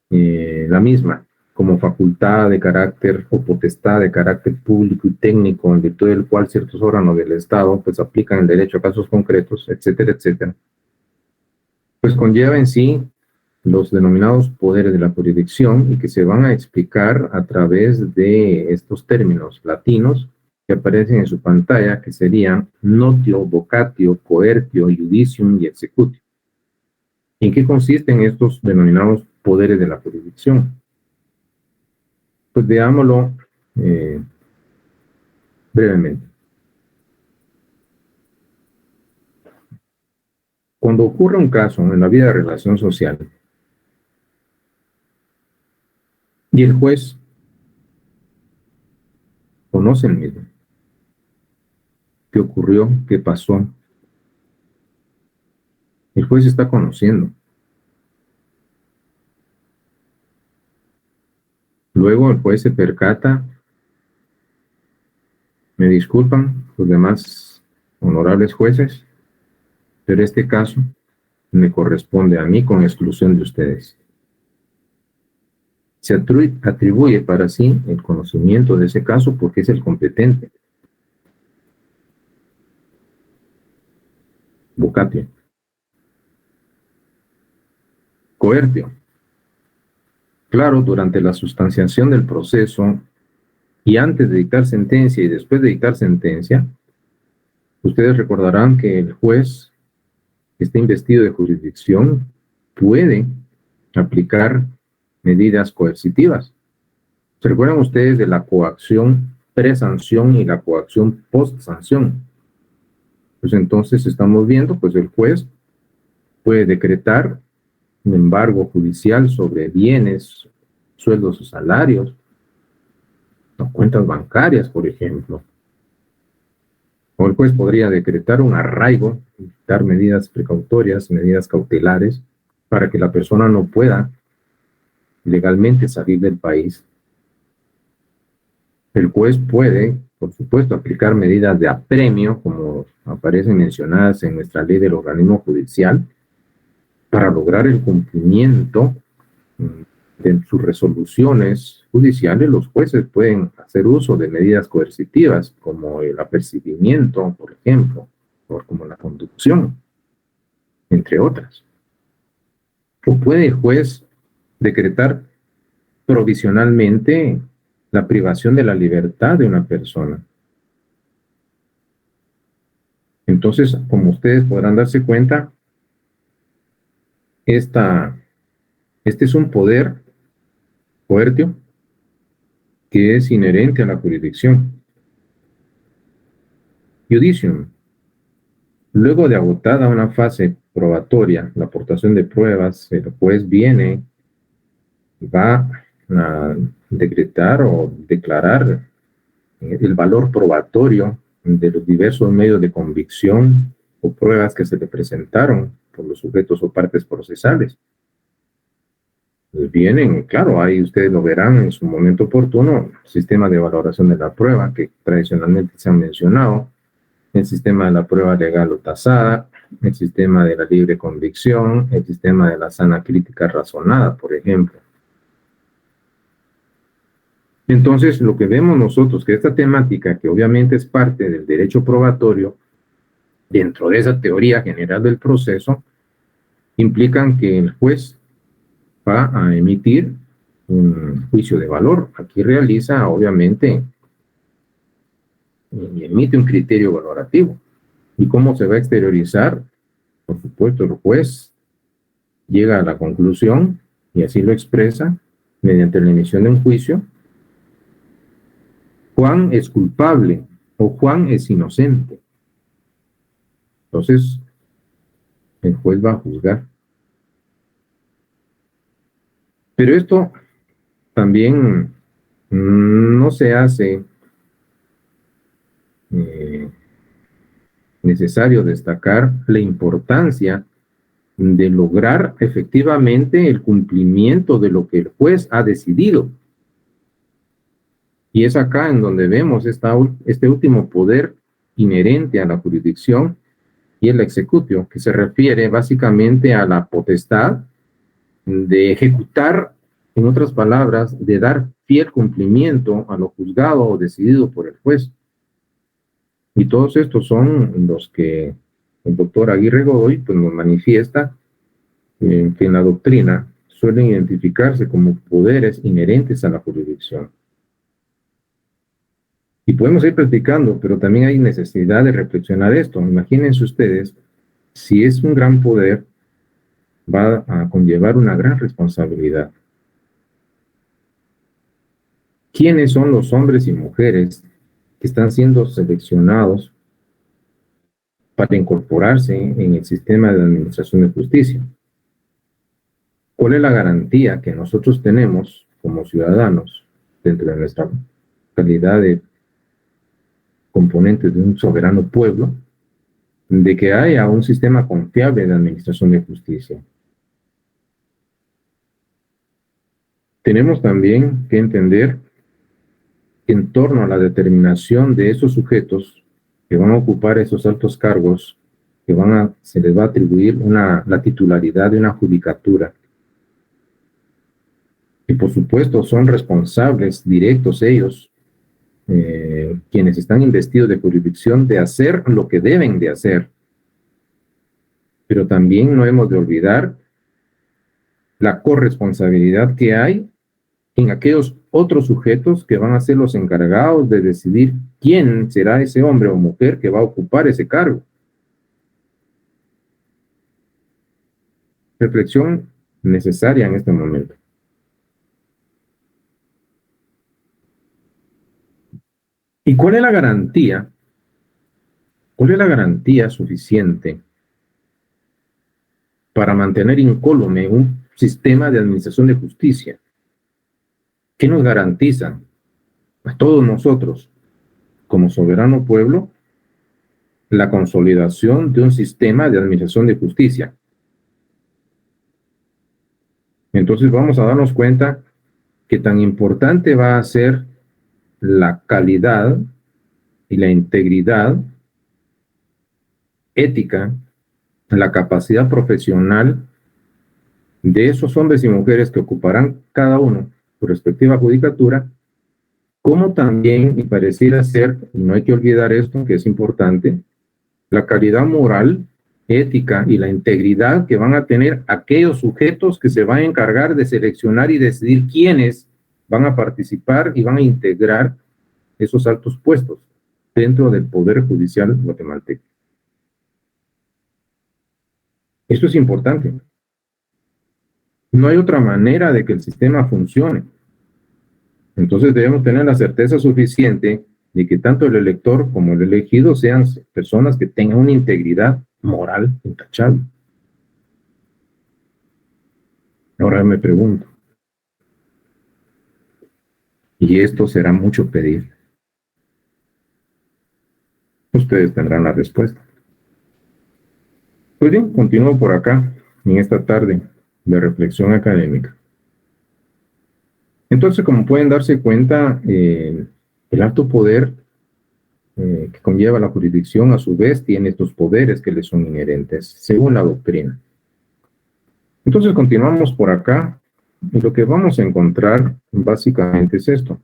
la misma, como facultad de carácter o potestad de carácter público y técnico, en virtud del cual ciertos órganos del Estado pues aplican el derecho a casos concretos, etcétera, etcétera, pues conlleva en sí los denominados poderes de la jurisdicción y que se van a explicar a través de estos términos latinos que aparecen en su pantalla, que serían notio, vocatio, coertio, judicium y executio. ¿En qué consisten estos denominados poderes de la jurisdicción? Pues veámoslo brevemente. Cuando ocurre un caso en la vida de relación social y el juez conoce el mismo, qué ocurrió, qué pasó, el juez está conociendo. Luego el juez se percata, me disculpan los demás honorables jueces, pero este caso me corresponde a mí con exclusión de ustedes. Se atribuye para sí el conocimiento de ese caso porque es el competente. Vocatio. Coertio. Claro, durante la sustanciación del proceso y antes de dictar sentencia y después de dictar sentencia, ustedes recordarán que el juez que está investido de jurisdicción puede aplicar medidas coercitivas. ¿Se recuerdan ustedes de la coacción pre-sanción y la coacción post-sanción? Pues entonces estamos viendo, pues el juez puede decretar un embargo judicial sobre bienes, sueldos o salarios, o cuentas bancarias, por ejemplo. O el juez podría decretar un arraigo, dar medidas precautorias, medidas cautelares, para que la persona no pueda legalmente salir del país. El juez puede, por supuesto, aplicar medidas de apremio, como aparecen mencionadas en nuestra ley del organismo judicial, para lograr el cumplimiento de sus resoluciones judiciales. Los jueces pueden hacer uso de medidas coercitivas, como el apercibimiento, por ejemplo, o como la conducción, entre otras. O puede el juez decretar provisionalmente la privación de la libertad de una persona. Entonces, como ustedes podrán darse cuenta, este es un poder coertio que es inherente a la jurisdicción. Judicium. Luego de agotada una fase probatoria, la aportación de pruebas, el juez viene y va a decretar o declarar el valor probatorio de los diversos medios de convicción o pruebas que se le presentaron por los sujetos o partes procesales. vienen, claro, ahí ustedes lo verán en su momento oportuno, sistema de valoración de la prueba que tradicionalmente se han mencionado, el sistema de la prueba legal o tasada, el sistema de la libre convicción, el sistema de la sana crítica razonada, por ejemplo. Entonces, lo que vemos nosotros, que esta temática, que obviamente es parte del derecho probatorio, dentro de esa teoría general del proceso, implican que el juez va a emitir un juicio de valor. Aquí realiza, obviamente, y emite un criterio valorativo. ¿Y cómo se va a exteriorizar? Por supuesto, el juez llega a la conclusión, y así lo expresa, mediante la emisión de un juicio: Juan es culpable o Juan es inocente. Entonces, el juez va a juzgar. Pero esto también no se hace necesario destacar la importancia de lograr efectivamente el cumplimiento de lo que el juez ha decidido. Y es acá en donde vemos este último poder inherente a la jurisdicción, y el executio, que se refiere básicamente a la potestad de ejecutar, en otras palabras, de dar fiel cumplimiento a lo juzgado o decidido por el juez. Y todos estos son los que el doctor Aguirre Godoy pues, nos manifiesta que en la doctrina suelen identificarse como poderes inherentes a la jurisdicción. Y podemos ir practicando, pero también hay necesidad de reflexionar esto. Imagínense ustedes, si es un gran poder, va a conllevar una gran responsabilidad. ¿Quiénes son los hombres y mujeres que están siendo seleccionados para incorporarse en el sistema de administración de justicia? ¿Cuál es la garantía que nosotros tenemos como ciudadanos dentro de nuestra calidad de componentes de un soberano pueblo, de que haya un sistema confiable de administración de justicia? Tenemos también que entender que en torno a la determinación de esos sujetos que van a ocupar esos altos cargos, que se les va a atribuir la titularidad de una judicatura, y por supuesto son responsables directos ellos, quienes están investidos de jurisdicción, de hacer lo que deben de hacer. Pero también no hemos de olvidar la corresponsabilidad que hay en aquellos otros sujetos que van a ser los encargados de decidir quién será ese hombre o mujer que va a ocupar ese cargo. Reflexión necesaria en este momento. ¿Y cuál es la garantía? ¿Cuál es la garantía suficiente para mantener incólume un sistema de administración de justicia? ¿Qué nos garantiza a todos nosotros, como soberano pueblo, la consolidación de un sistema de administración de justicia? Entonces vamos a darnos cuenta que tan importante va a ser la calidad y la integridad ética, la capacidad profesional de esos hombres y mujeres que ocuparán cada uno su respectiva judicatura, como también, y pareciera ser, y no hay que olvidar esto, que es importante, la calidad moral, ética y la integridad que van a tener aquellos sujetos que se van a encargar de seleccionar y decidir quiénes van a participar y van a integrar esos altos puestos dentro del Poder Judicial guatemalteco. Esto es importante. No hay otra manera de que el sistema funcione. Entonces debemos tener la certeza suficiente de que tanto el elector como el elegido sean personas que tengan una integridad moral intachable. Ahora me pregunto, ¿y esto será mucho pedir? Ustedes tendrán la respuesta. Pues bien, continúo por acá en esta tarde de reflexión académica. Entonces, como pueden darse cuenta, el alto poder que conlleva la jurisdicción, a su vez, tiene estos poderes que le son inherentes, según la doctrina. Entonces, continuamos por acá, y lo que vamos a encontrar básicamente es esto.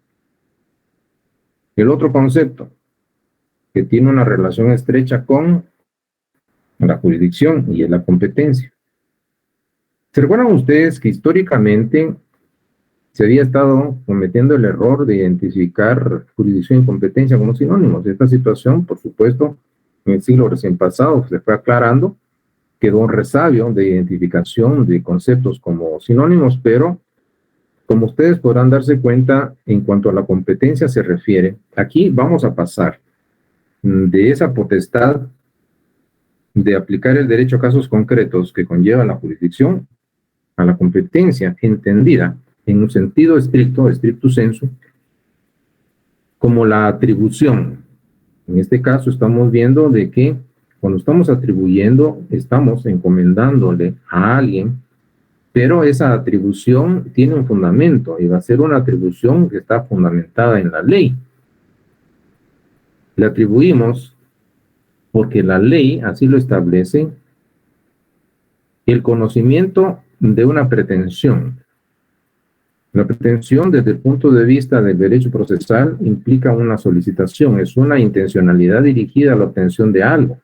El otro concepto, que tiene una relación estrecha con la jurisdicción, y es la competencia. ¿Se recuerdan ustedes que históricamente se había estado cometiendo el error de identificar jurisdicción y competencia como sinónimos? Esta situación, por supuesto, en el siglo recién pasado se fue aclarando, quedó un resabio de identificación de conceptos como sinónimos, pero como ustedes podrán darse cuenta, en cuanto a la competencia se refiere, aquí vamos a pasar de esa potestad de aplicar el derecho a casos concretos que conlleva la jurisdicción a la competencia, entendida en un sentido estricto, stricto sensu, como la atribución. En este caso estamos viendo de que cuando estamos atribuyendo, estamos encomendándole a alguien, pero esa atribución tiene un fundamento y va a ser una atribución que está fundamentada en la ley. Le atribuimos porque la ley así lo establece, el conocimiento de una pretensión. La pretensión desde el punto de vista del derecho procesal implica una solicitación, es una intencionalidad dirigida a la obtención de algo.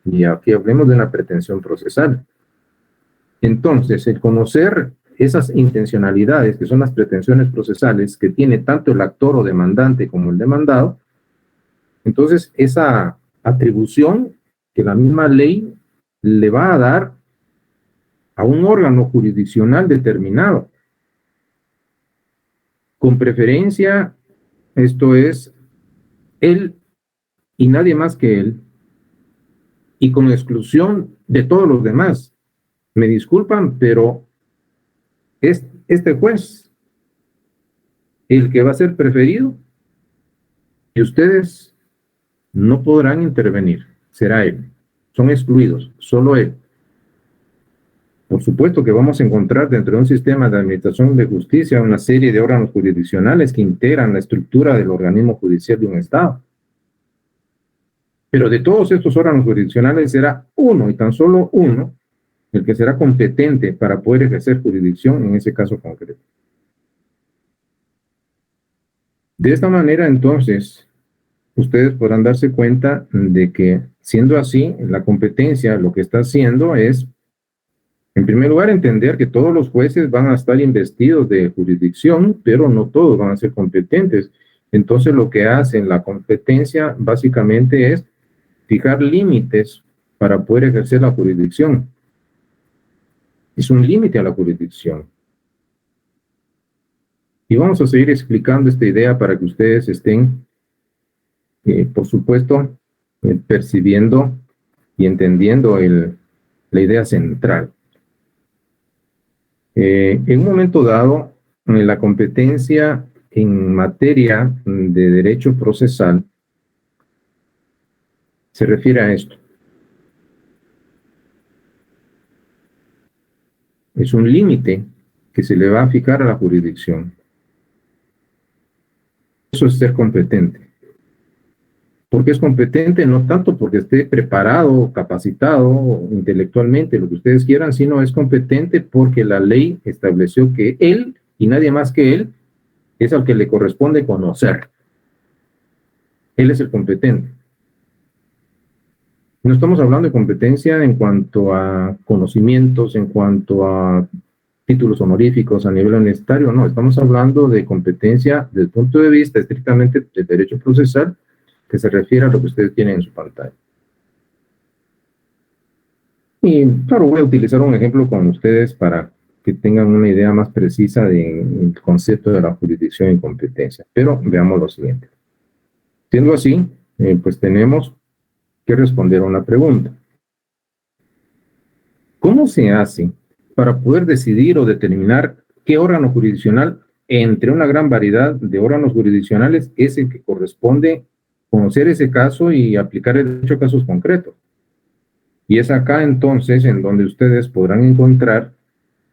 Y aquí hablemos de una pretensión procesal. Entonces, el conocer esas intencionalidades, que son las pretensiones procesales, que tiene tanto el actor o demandante como el demandado, entonces esa atribución que la misma ley le va a dar a un órgano jurisdiccional determinado, con preferencia, esto es, él y nadie más que él, y con exclusión de todos los demás. Me disculpan, pero es este juez el que va a ser preferido y ustedes no podrán intervenir. Será él. Son excluidos, solo él. Por supuesto que vamos a encontrar dentro de un sistema de administración de justicia una serie de órganos jurisdiccionales que integran la estructura del organismo judicial de un Estado. Pero de todos estos órganos jurisdiccionales será uno y tan solo uno el que será competente para poder ejercer jurisdicción en ese caso concreto. De esta manera, entonces, ustedes podrán darse cuenta de que, siendo así, la competencia lo que está haciendo es, en primer lugar, entender que todos los jueces van a estar investidos de jurisdicción, pero no todos van a ser competentes. Entonces, lo que hace la competencia básicamente es fijar límites para poder ejercer la jurisdicción. Es un límite a la jurisdicción. Y vamos a seguir explicando esta idea para que ustedes estén, por supuesto, percibiendo y entendiendo la idea central. En un momento dado, la competencia en materia de derecho procesal se refiere a esto. Es un límite que se le va a fijar a la jurisdicción. Eso es ser competente. Porque es competente no tanto porque esté preparado, capacitado intelectualmente, lo que ustedes quieran, sino es competente porque la ley estableció que él y nadie más que él es al que le corresponde conocer. Él es el competente. No estamos hablando de competencia en cuanto a conocimientos, en cuanto a títulos honoríficos a nivel universitario, no, estamos hablando de competencia desde el punto de vista estrictamente del derecho procesal, que se refiere a lo que ustedes tienen en su pantalla. Y claro, voy a utilizar un ejemplo con ustedes para que tengan una idea más precisa del concepto de la jurisdicción y competencia. Pero veamos lo siguiente. Siendo así, pues tenemos que responder a una pregunta. ¿Cómo se hace para poder decidir o determinar qué órgano jurisdiccional, entre una gran variedad de órganos jurisdiccionales, es el que corresponde conocer ese caso y aplicar el derecho a casos concretos? Y es acá entonces en donde ustedes podrán encontrar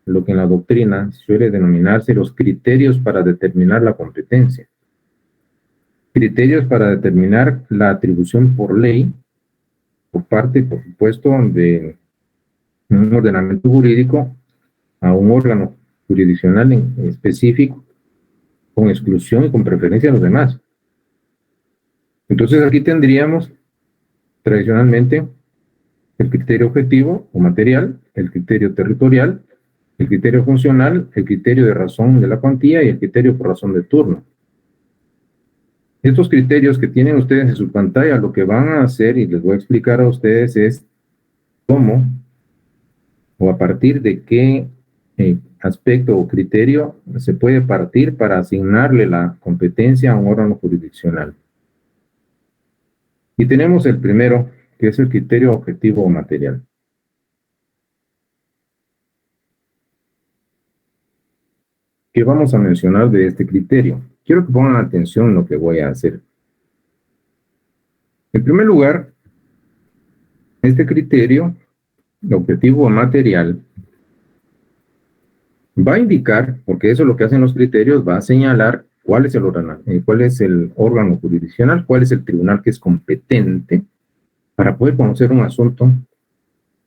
lo que en la doctrina suele denominarse los criterios para determinar la competencia. Criterios para determinar la atribución por ley, por parte, por supuesto, de un ordenamiento jurídico a un órgano jurisdiccional en específico, con exclusión y con preferencia a los demás. Entonces aquí tendríamos tradicionalmente el criterio objetivo o material, el criterio territorial, el criterio funcional, el criterio de razón de la cuantía y el criterio por razón de turno. Estos criterios que tienen ustedes en su pantalla, lo que van a hacer, y les voy a explicar a ustedes, es cómo o a partir de qué aspecto o criterio se puede partir para asignarle la competencia a un órgano jurisdiccional. Y tenemos el primero, que es el criterio objetivo o material. ¿Qué vamos a mencionar de este criterio? Quiero que pongan atención en lo que voy a hacer. En primer lugar, este criterio objetivo o material va a indicar, porque eso es lo que hacen los criterios, va a señalar cuál es el órgano jurisdiccional, cuál es el tribunal que es competente para poder conocer un asunto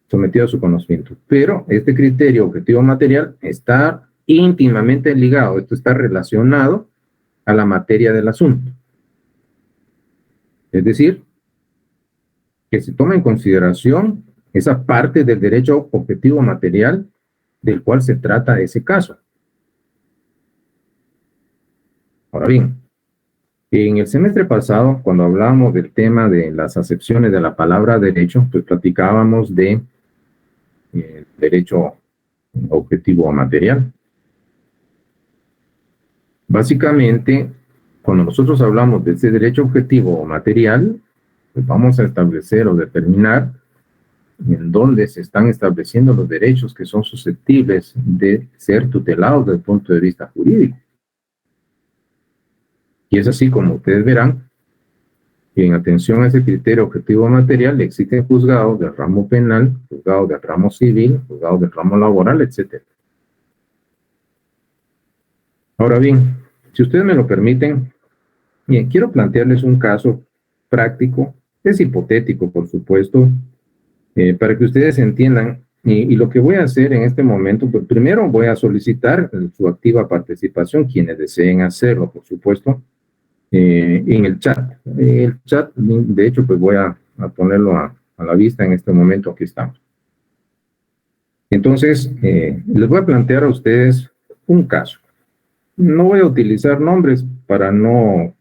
sometido a su conocimiento. Pero este criterio objetivo material está íntimamente ligado, esto está relacionado a la materia del asunto. Es decir, que se toma en consideración esa parte del derecho objetivo material del cual se trata ese caso. Ahora bien, en el semestre pasado, cuando hablábamos del tema de las acepciones de la palabra derecho, pues platicábamos de derecho objetivo o material. Básicamente, cuando nosotros hablamos de ese derecho objetivo o material, pues vamos a establecer o determinar en dónde se están estableciendo los derechos que son susceptibles de ser tutelados desde el punto de vista jurídico. Y es así como ustedes verán que en atención a ese criterio objetivo material existen juzgados del ramo penal, juzgados del ramo civil, juzgados del ramo laboral, etc. Ahora bien, si ustedes me lo permiten, bien, quiero plantearles un caso práctico, es hipotético, por supuesto, para que ustedes entiendan. Y lo que voy a hacer en este momento, pues primero voy a solicitar su activa participación, quienes deseen hacerlo, por supuesto, en el chat. El chat, de hecho, pues voy a ponerlo a la vista en este momento, aquí estamos. Entonces, les voy a plantear a ustedes un caso. No voy a utilizar nombres para no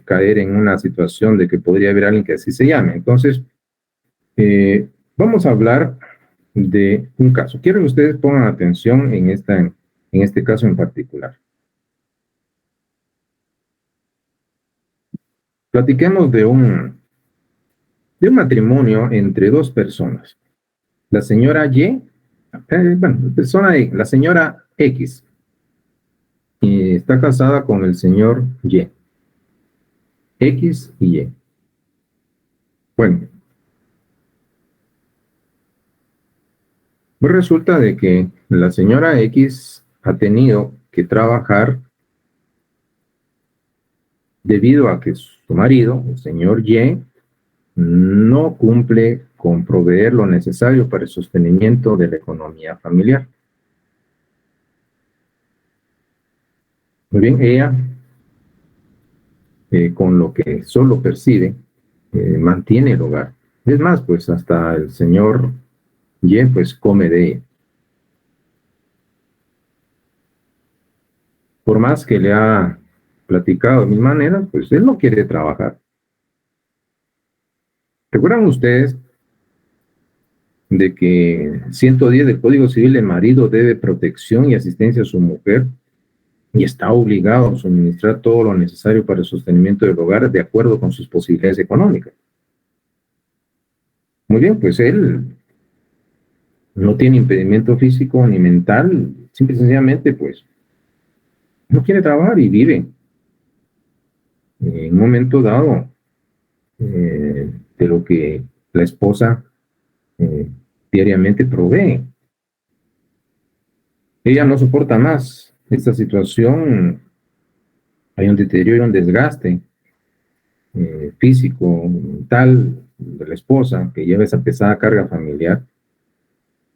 caer en una situación de que podría haber alguien que así se llame. Entonces, vamos a hablar de un caso. Quiero que ustedes pongan atención en este caso en particular. Platiquemos de un matrimonio entre dos personas. La señora Y, la señora X, está casada con el señor Y. X y Y. Bueno, pues resulta de que la señora X ha tenido que trabajar debido a que su marido, el señor Y, no cumple con proveer lo necesario para el sostenimiento de la economía familiar. Muy bien, ella, con lo que solo percibe, mantiene el hogar. Es más, pues hasta el señor Y, pues come de ella. Por más que le ha platicado de mil maneras, pues él no quiere trabajar. ¿Recuerdan ustedes de que 110 del Código Civil, el marido debe protección y asistencia a su mujer y está obligado a suministrar todo lo necesario para el sostenimiento del hogar de acuerdo con sus posibilidades económicas? Muy bien, pues él no tiene impedimento físico ni mental, simple y sencillamente, pues, no quiere trabajar y vive en un momento dado de lo que la esposa diariamente provee. Ella no soporta más esta situación. Hay un deterioro, un desgaste físico, mental de la esposa que lleva esa pesada carga familiar.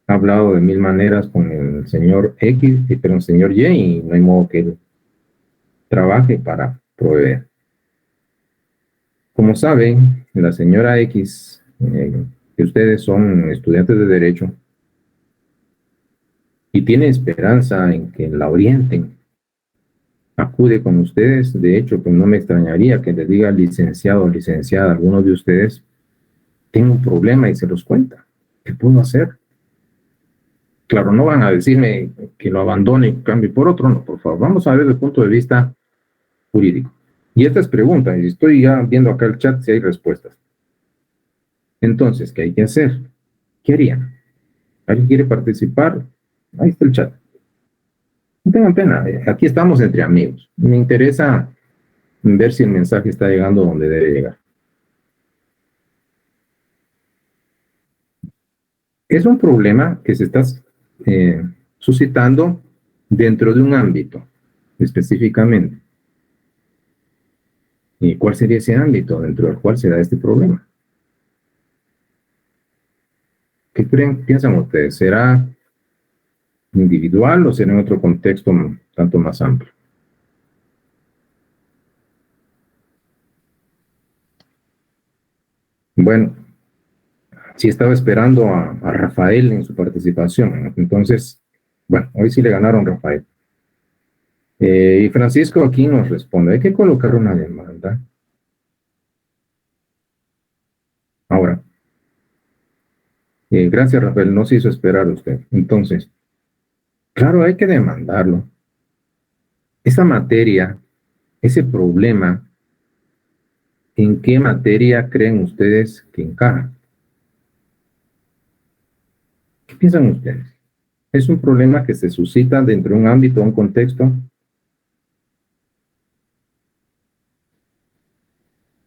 Ha hablado de mil maneras con el señor X, pero el señor Y, y no hay modo que él trabaje para proveer. Como saben, la señora X, que ustedes son estudiantes de Derecho, y tiene esperanza en que la orienten, acude con ustedes. De hecho, pues no me extrañaría que les diga licenciado o licenciada a alguno de ustedes, tengo un problema y se los cuenta. ¿Qué puedo hacer? Claro, no van a decirme que lo abandone y cambie por otro, no, por favor. Vamos a ver desde el punto de vista jurídico. Y esta es pregunta, y estoy ya viendo acá el chat si hay respuestas. Entonces, ¿qué hay que hacer? ¿Qué harían? ¿Alguien quiere participar? Ahí está el chat. No tengan pena, aquí estamos entre amigos. Me interesa ver si el mensaje está llegando donde debe llegar. Es un problema que se está suscitando dentro de un ámbito, específicamente. ¿Y cuál sería ese ámbito dentro del cual se da este problema? ¿Qué creen, piensan ustedes? ¿Será individual o será en otro contexto tanto más amplio? Bueno, sí estaba esperando a Rafael en su participación, ¿no? Entonces, bueno, hoy sí le ganaron Rafael. Y Francisco aquí nos responde, hay que colocar una demanda. Ahora, gracias Rafael, no se hizo esperar usted. Entonces, claro, hay que demandarlo. Esa materia, ese problema, ¿en qué materia creen ustedes que encaja? ¿Qué piensan ustedes? ¿Es un problema que se suscita dentro de un ámbito, un contexto?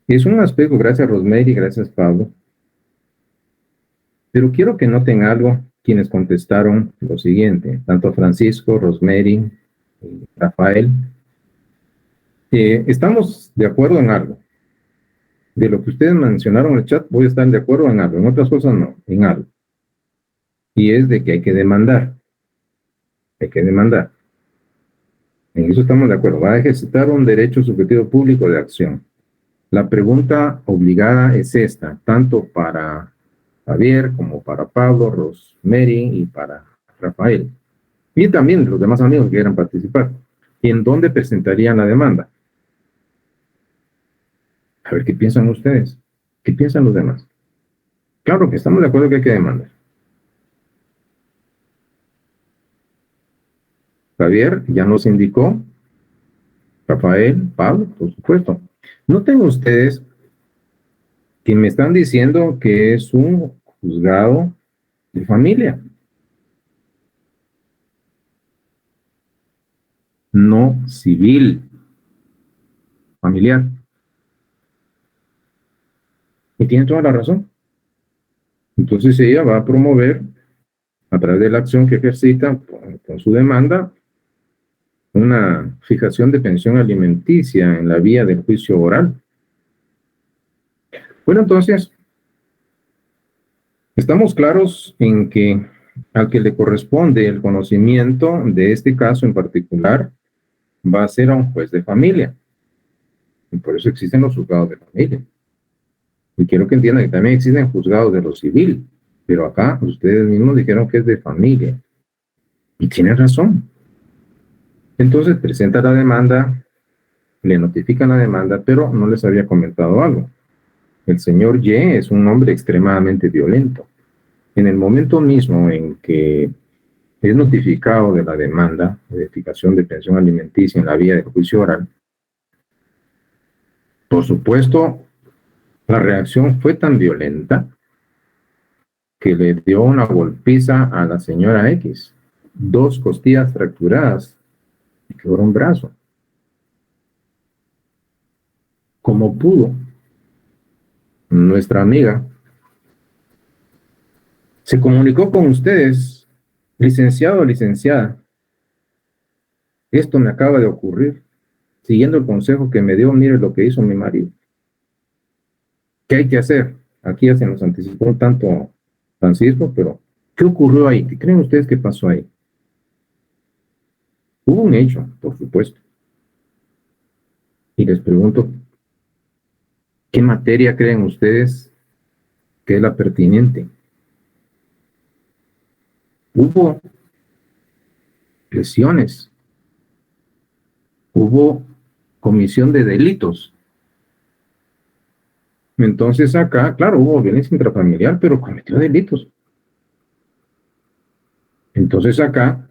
Es un aspecto, gracias Rosemary, gracias Pablo. Pero quiero que noten algo quienes contestaron lo siguiente, tanto Francisco, Rosemary, Rafael. Estamos de acuerdo en algo. De lo que ustedes mencionaron en el chat, voy a estar de acuerdo en algo, en otras cosas no, en algo. Y es de que hay que demandar. Hay que demandar. En eso estamos de acuerdo. Va a ejercitar un derecho subjetivo público de acción. La pregunta obligada es esta, tanto para Javier como para Pablo, Rosemary y para Rafael. Y también los demás amigos que quieran participar. ¿Y en dónde presentarían la demanda? A ver, ¿qué piensan ustedes? ¿Qué piensan los demás? Claro que estamos de acuerdo que hay que demandar. Javier ya nos indicó, Rafael, Pablo, por supuesto. Noten ustedes que me están diciendo que es un juzgado de familia, no civil, familiar. Y tiene toda la razón. Entonces ella va a promover, a través de la acción que ejercita con su demanda, una fijación de pensión alimenticia en la vía del juicio oral. Bueno, entonces, estamos claros en que al que le corresponde el conocimiento de este caso en particular va a ser a un juez de familia. Y por eso existen los juzgados de familia. Y quiero que entiendan que también existen juzgados de lo civil, pero acá ustedes mismos dijeron que es de familia. Y tienen razón. Entonces presenta la demanda, le notifican la demanda, pero no les había comentado algo. El señor Y es un hombre extremadamente violento. En el momento mismo en que es notificado de la demanda de fijación de pensión alimenticia en la vía del juicio oral, por supuesto, la reacción fue tan violenta que le dio una golpiza a la señora X, 2 costillas fracturadas y quebró un brazo. Como pudo, nuestra amiga se comunicó con ustedes, licenciado o licenciada, esto me acaba de ocurrir, siguiendo el consejo que me dio, mire lo que hizo mi marido. ¿Qué hay que hacer? Aquí ya se nos anticipó un tanto Francisco, pero ¿qué ocurrió ahí? ¿Qué creen ustedes que pasó ahí? Hubo un hecho, por supuesto. Y les pregunto, ¿qué materia creen ustedes que es la pertinente? Hubo lesiones, hubo comisión de delitos. Entonces acá, claro, hubo violencia intrafamiliar, pero cometió delitos. Entonces acá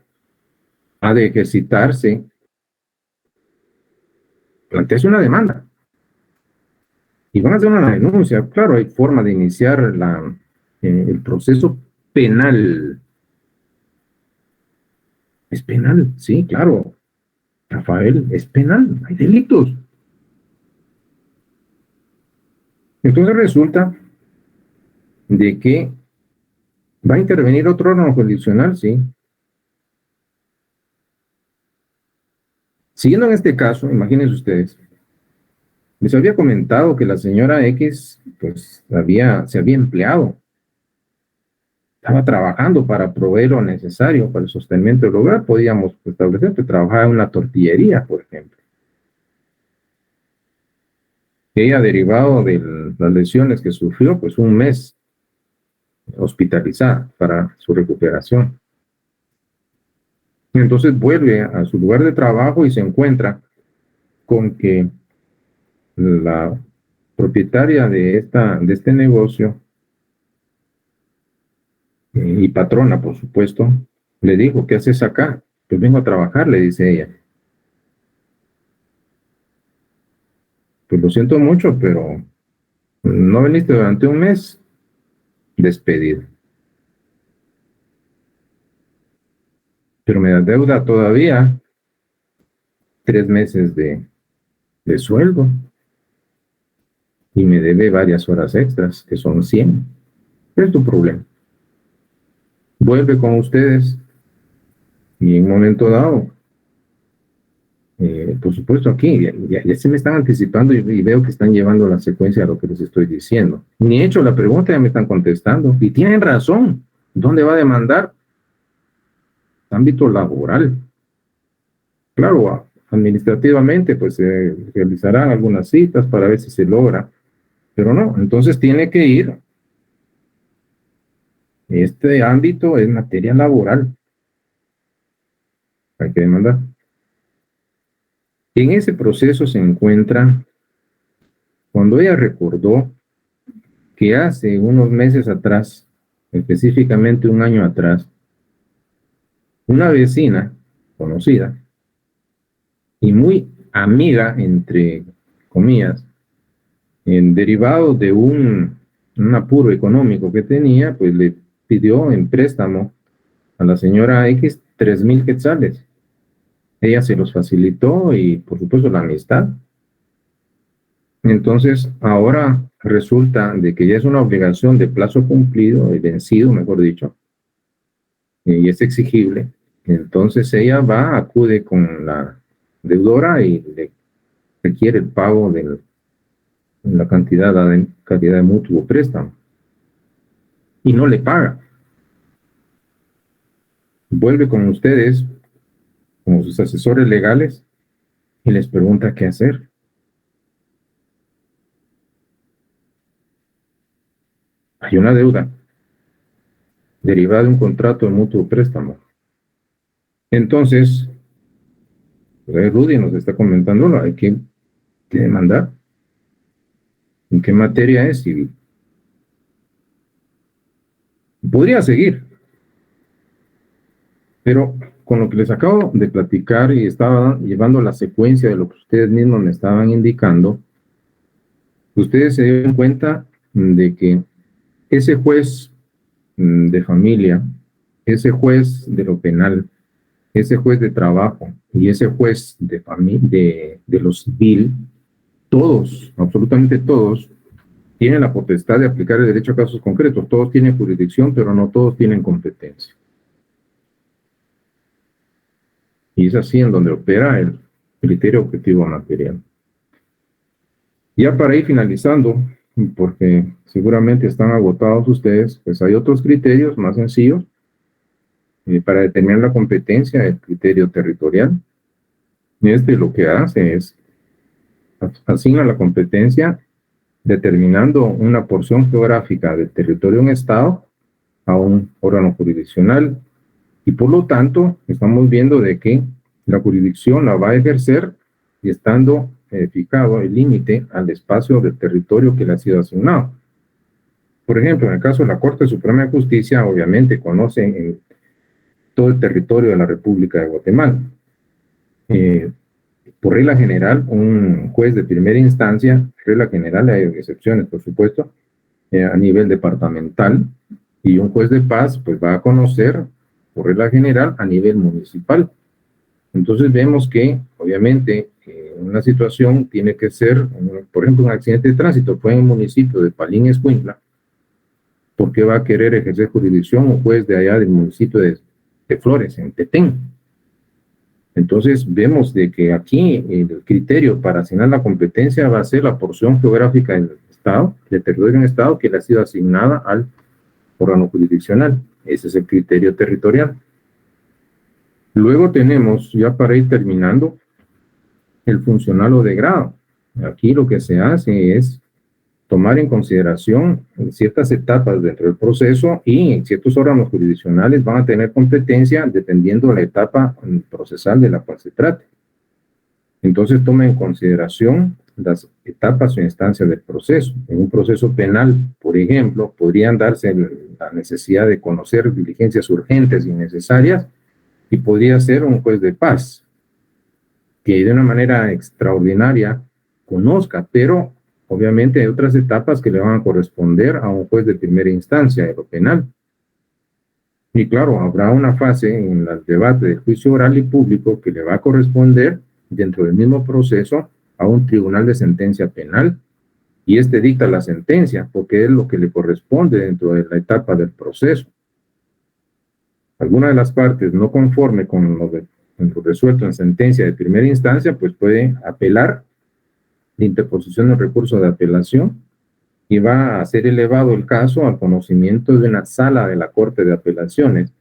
ha de ejercitarse, plantearse una demanda y van a hacer una denuncia. Claro, hay forma de iniciar el proceso penal. Es penal, sí, claro. Rafael, es penal, hay delitos. Entonces resulta de que va a intervenir otro órgano jurisdiccional, sí. Siguiendo en este caso, imagínense ustedes, les había comentado que la señora X, pues, se había empleado, estaba trabajando para proveer lo necesario para el sostenimiento del hogar. Podíamos establecer que trabajaba en una tortillería, por ejemplo. Ella, derivado de las lesiones que sufrió, pues un mes hospitalizada para su recuperación. Entonces vuelve a su lugar de trabajo y se encuentra con que la propietaria de este negocio y patrona, por supuesto, le dijo, ¿qué haces acá? Pues vengo a trabajar, le dice ella. Pues lo siento mucho, pero no viniste durante un mes, despedido. Pero me da deuda todavía 3 meses de sueldo y me debe varias horas extras, que son 100. ¿Qué es tu problema? Vuelve con ustedes y en un momento dado, por supuesto aquí, ya se me están anticipando y veo que están llevando la secuencia a lo que les estoy diciendo. Ni he hecho la pregunta, ya me están contestando. Y tienen razón. ¿Dónde va a demandar? Ámbito laboral. Claro, administrativamente, pues se realizarán algunas citas para ver si se logra. Pero no, entonces tiene que ir. Este ámbito es materia laboral. Hay que demandar. En ese proceso se encuentra cuando ella recordó que hace unos meses atrás, específicamente un año atrás, una vecina conocida y muy amiga, entre comillas, en derivado de un apuro económico que tenía, pues le pidió en préstamo a la señora X 3,000 quetzales. Ella se los facilitó y, por supuesto, la amistad. Entonces, ahora resulta de que ya es una obligación de plazo cumplido, vencido, mejor dicho, y es exigible. Entonces ella va, acude con la deudora y le requiere el pago de la cantidad de mutuo préstamo y no le paga. Vuelve con ustedes, como sus asesores legales, y les pregunta qué hacer. Hay una deuda derivada de un contrato de mutuo préstamo. Entonces, Rudy nos está comentando, hay que demandar. ¿En qué materia es? Y podría seguir, pero con lo que les acabo de platicar y estaba llevando la secuencia de lo que ustedes mismos me estaban indicando, ustedes se dieron cuenta de que ese juez de familia, ese juez de lo penal, ese juez de trabajo y ese juez de lo civil, todos, absolutamente todos, tienen la potestad de aplicar el derecho a casos concretos. Todos tienen jurisdicción, pero no todos tienen competencia. Y es así en donde opera el criterio objetivo material. Ya para ir finalizando, porque seguramente están agotados ustedes, pues hay otros criterios más sencillos para determinar la competencia, el criterio territorial. Este lo que hace es asigna la competencia determinando una porción geográfica del territorio de un estado a un órgano jurisdiccional, y por lo tanto estamos viendo de que la jurisdicción la va a ejercer y estando fijado el límite al espacio del territorio que le ha sido asignado. Por ejemplo, en el caso de la Corte Suprema de Justicia, obviamente conocen todo el territorio de la República de Guatemala. Por regla general, un juez de primera instancia, regla general, hay excepciones por supuesto, a nivel departamental, y un juez de paz pues va a conocer por regla general a nivel municipal. Entonces vemos que obviamente una situación tiene que ser, por ejemplo, un accidente de tránsito fue en el municipio de Palín Escuintla, ¿por qué va a querer ejercer jurisdicción un juez de allá del municipio de Flores, en Petén? Entonces vemos de que aquí el criterio para asignar la competencia va a ser la porción geográfica del estado, del territorio de un estado que le ha sido asignada al órgano jurisdiccional. Ese es el criterio territorial. Luego tenemos, ya para ir terminando, el funcional o de grado. Aquí lo que se hace es tomar en consideración ciertas etapas dentro del proceso, y ciertos órganos jurisdiccionales van a tener competencia dependiendo de la etapa procesal de la cual se trate. Entonces toma en consideración las etapas o instancias del proceso. En un proceso penal, por ejemplo, podrían darse la necesidad de conocer diligencias urgentes y necesarias, y podría ser un juez de paz que de una manera extraordinaria conozca, pero obviamente hay otras etapas que le van a corresponder a un juez de primera instancia de lo penal. Y claro, habrá una fase en el debate del juicio oral y público que le va a corresponder dentro del mismo proceso a un tribunal de sentencia penal, y este dicta la sentencia porque es lo que le corresponde dentro de la etapa del proceso. Alguna de las partes no conforme con lo resuelto en sentencia de primera instancia, pues puede apelar de interposición del recurso de apelación, y va a ser elevado el caso al conocimiento de una sala de la Corte de Apelaciones,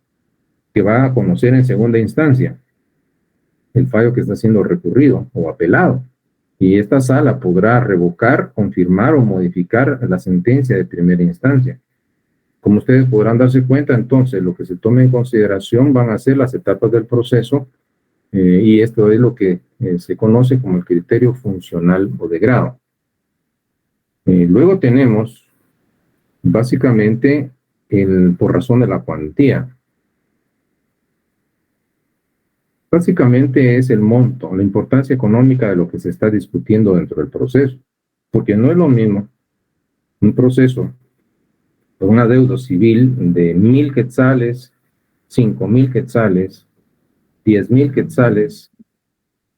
que va a conocer en segunda instancia el fallo que está siendo recurrido o apelado, y esta sala podrá revocar, confirmar o modificar la sentencia de primera instancia. Como ustedes podrán darse cuenta, entonces lo que se tome en consideración van a ser las etapas del proceso, y esto es lo que se conoce como el criterio funcional o de grado. Luego tenemos básicamente por razón de la cuantía. Básicamente es el monto, la importancia económica de lo que se está discutiendo dentro del proceso, porque no es lo mismo un proceso por un adeudo civil de 1,000 quetzales, 5,000 quetzales, 10,000 quetzales,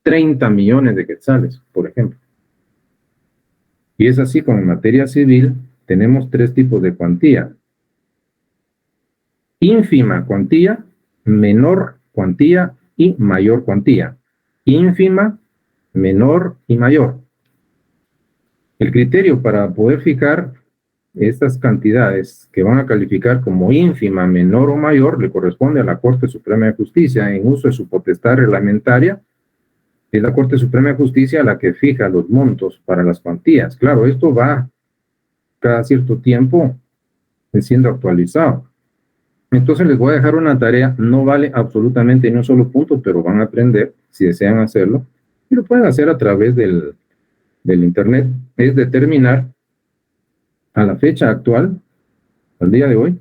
30 millones de quetzales, por ejemplo. Y es así como en materia civil tenemos tres tipos de cuantía: ínfima cuantía, menor cuantía y mayor cuantía. Ínfima, menor y mayor. El criterio para poder fijar estas cantidades que van a calificar como ínfima, menor o mayor le corresponde a la Corte Suprema de Justicia en uso de su potestad reglamentaria. Es la Corte Suprema de Justicia la que fija los montos para las cuantías. Claro, esto va cada cierto tiempo siendo actualizado. Entonces les voy a dejar una tarea, no vale absolutamente ni un solo punto, pero van a aprender si desean hacerlo, y lo pueden hacer a través del internet. Es determinar a la fecha actual, al día de hoy,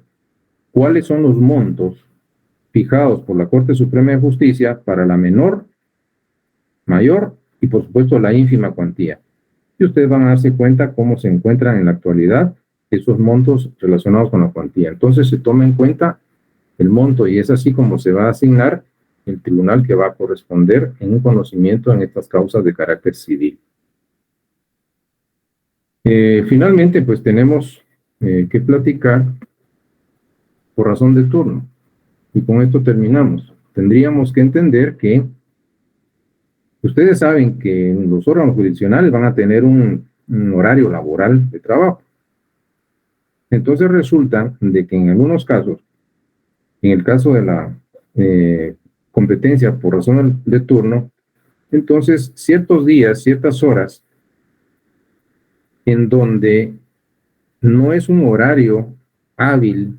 cuáles son los montos fijados por la Corte Suprema de Justicia para la menor, mayor y por supuesto la ínfima cuantía. Y ustedes van a darse cuenta cómo se encuentran en la actualidad esos montos relacionados con la cuantía. Entonces se toma en cuenta el monto, y es así como se va a asignar el tribunal que va a corresponder en un conocimiento en estas causas de carácter civil. Finalmente, pues tenemos que platicar por razón de turno. Y con esto terminamos. Tendríamos que entender que Ustedes saben que los órganos jurisdiccionales van a tener un horario laboral de trabajo. Entonces resulta de que en algunos casos, en el caso de la competencia por razón de turno, entonces ciertos días, ciertas horas, en donde no es un horario hábil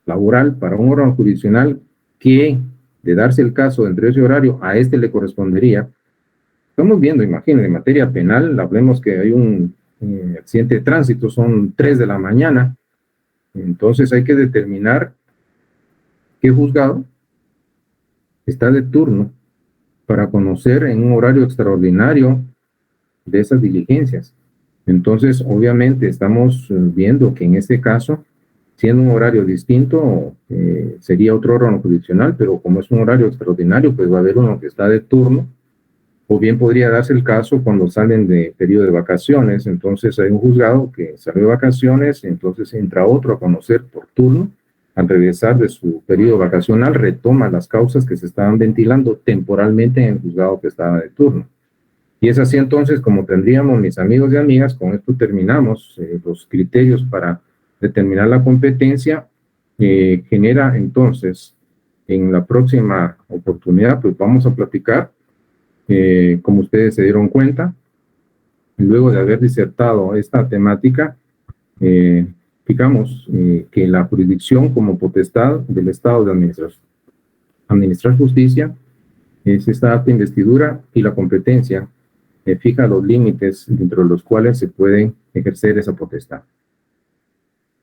laboral para un órgano jurisdiccional que, de darse el caso entre ese horario, a este le correspondería. Estamos viendo, imagínense, en materia penal, hablemos que hay un accidente de tránsito, son 3 de la mañana, entonces hay que determinar qué juzgado está de turno para conocer en un horario extraordinario de esas diligencias. Entonces, obviamente, estamos viendo que en este caso, siendo un horario distinto, sería otro órgano jurisdiccional, pero como es un horario extraordinario, pues va a haber uno que está de turno, o bien podría darse el caso cuando salen de periodo de vacaciones, entonces hay un juzgado que salió de vacaciones, entonces entra otro a conocer por turno, al regresar de su periodo vacacional, retoma las causas que se estaban ventilando temporalmente en el juzgado que estaba de turno. Y es así entonces como tendríamos, mis amigos y amigas, con esto terminamos los criterios para determinar la competencia. Genera entonces, en la próxima oportunidad, pues vamos a platicar, como ustedes se dieron cuenta, luego de haber disertado esta temática, fijamos que la jurisdicción como potestad del Estado de administrar justicia es esta acta de investidura, y la competencia fija los límites dentro de los cuales se puede ejercer esa potestad.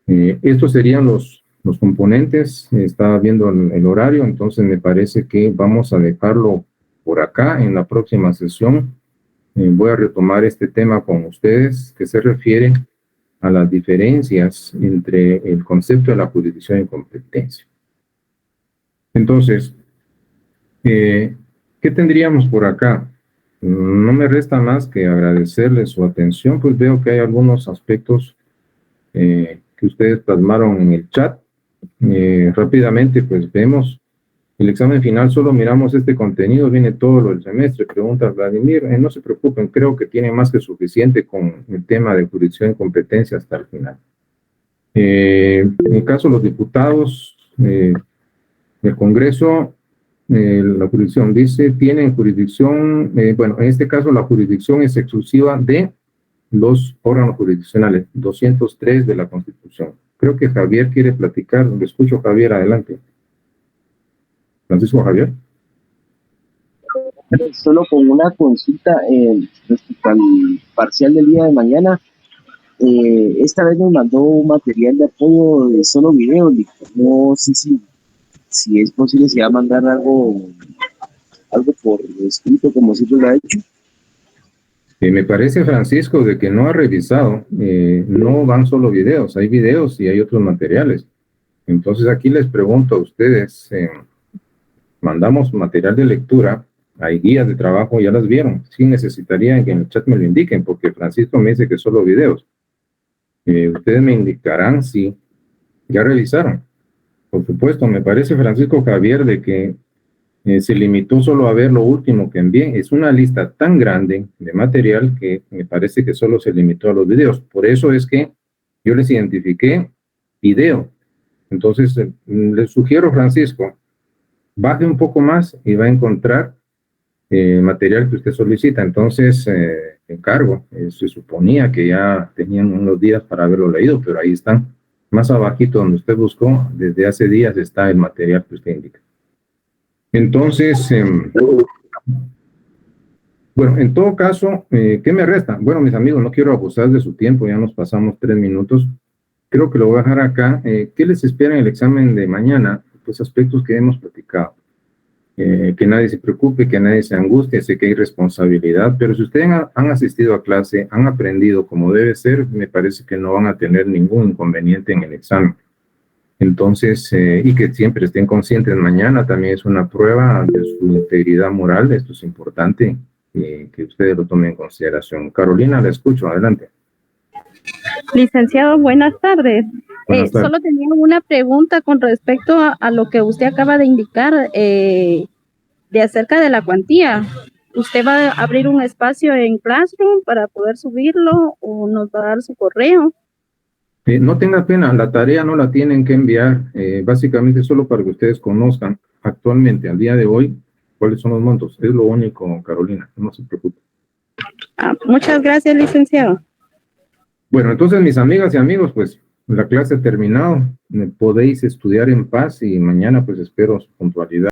Estos serían los componentes. Estaba viendo el horario, entonces me parece que vamos a dejarlo por acá. En la próxima sesión voy a retomar este tema con ustedes, que se refiere a las diferencias entre el concepto de la jurisdicción y competencia. Entonces, ¿qué tendríamos por acá? No me resta más que agradecerles su atención, pues veo que hay algunos aspectos que ustedes plasmaron en el chat. Rápidamente, pues vemos el examen final, solo miramos este contenido, viene todo lo del semestre, pregunta Vladimir, no se preocupen, creo que tiene más que suficiente con el tema de jurisdicción y competencia hasta el final. En el caso de los diputados del Congreso, la jurisdicción dice, tienen jurisdicción, bueno, en este caso la jurisdicción es exclusiva de los órganos jurisdiccionales, 203 de la Constitución. Creo que Javier quiere platicar, lo escucho. Javier, adelante. Francisco Javier. Solo con una consulta respecto al parcial del día de mañana. Esta vez nos mandó un material de apoyo de solo video. No sé si es posible, si va a mandar algo por escrito, como siempre lo ha hecho. Me parece, Francisco, de que no ha revisado. No van solo videos, hay videos y hay otros materiales. Entonces aquí les pregunto a ustedes, mandamos material de lectura, hay guías de trabajo, ya las vieron. Sí necesitarían que en el chat me lo indiquen, porque Francisco me dice que solo videos. Ustedes me indicarán si ya revisaron. Por supuesto, me parece, Francisco Javier, de que se limitó solo a ver lo último que envié. Es una lista tan grande de material que me parece que solo se limitó a los videos. Por eso es que yo les identifiqué video. Entonces, les sugiero, Francisco, baje un poco más y va a encontrar material que usted solicita. Entonces, encargo. Se suponía que ya tenían unos días para haberlo leído, pero ahí están. Más abajito donde usted buscó, desde hace días está el material que usted indica. Entonces, bueno, en todo caso, ¿qué me resta? Bueno, mis amigos, no quiero abusar de su tiempo, ya nos pasamos 3 minutos. Creo que lo voy a dejar acá. ¿Qué les espera en el examen de mañana? Pues aspectos que hemos platicado. Que nadie se preocupe, que nadie se angustie, sé que hay responsabilidad, pero si ustedes han asistido a clase, han aprendido como debe ser, me parece que no van a tener ningún inconveniente en el examen. Entonces, y que siempre estén conscientes, mañana también es una prueba de su integridad moral. Esto es importante que ustedes lo tomen en consideración. Carolina, la escucho, adelante. Licenciado, buenas tardes. Solo tenía una pregunta con respecto a lo que usted acaba de indicar de acerca de la cuantía. ¿Usted va a abrir un espacio en Classroom para poder subirlo o nos va a dar su correo? No tenga pena, la tarea no la tienen que enviar, básicamente solo para que ustedes conozcan actualmente, al día de hoy, cuáles son los montos. Es lo único, Carolina, no se preocupe. Muchas gracias, licenciado. Bueno, entonces, mis amigas y amigos, pues la clase ha terminado. Podéis estudiar en paz y mañana pues espero su puntualidad.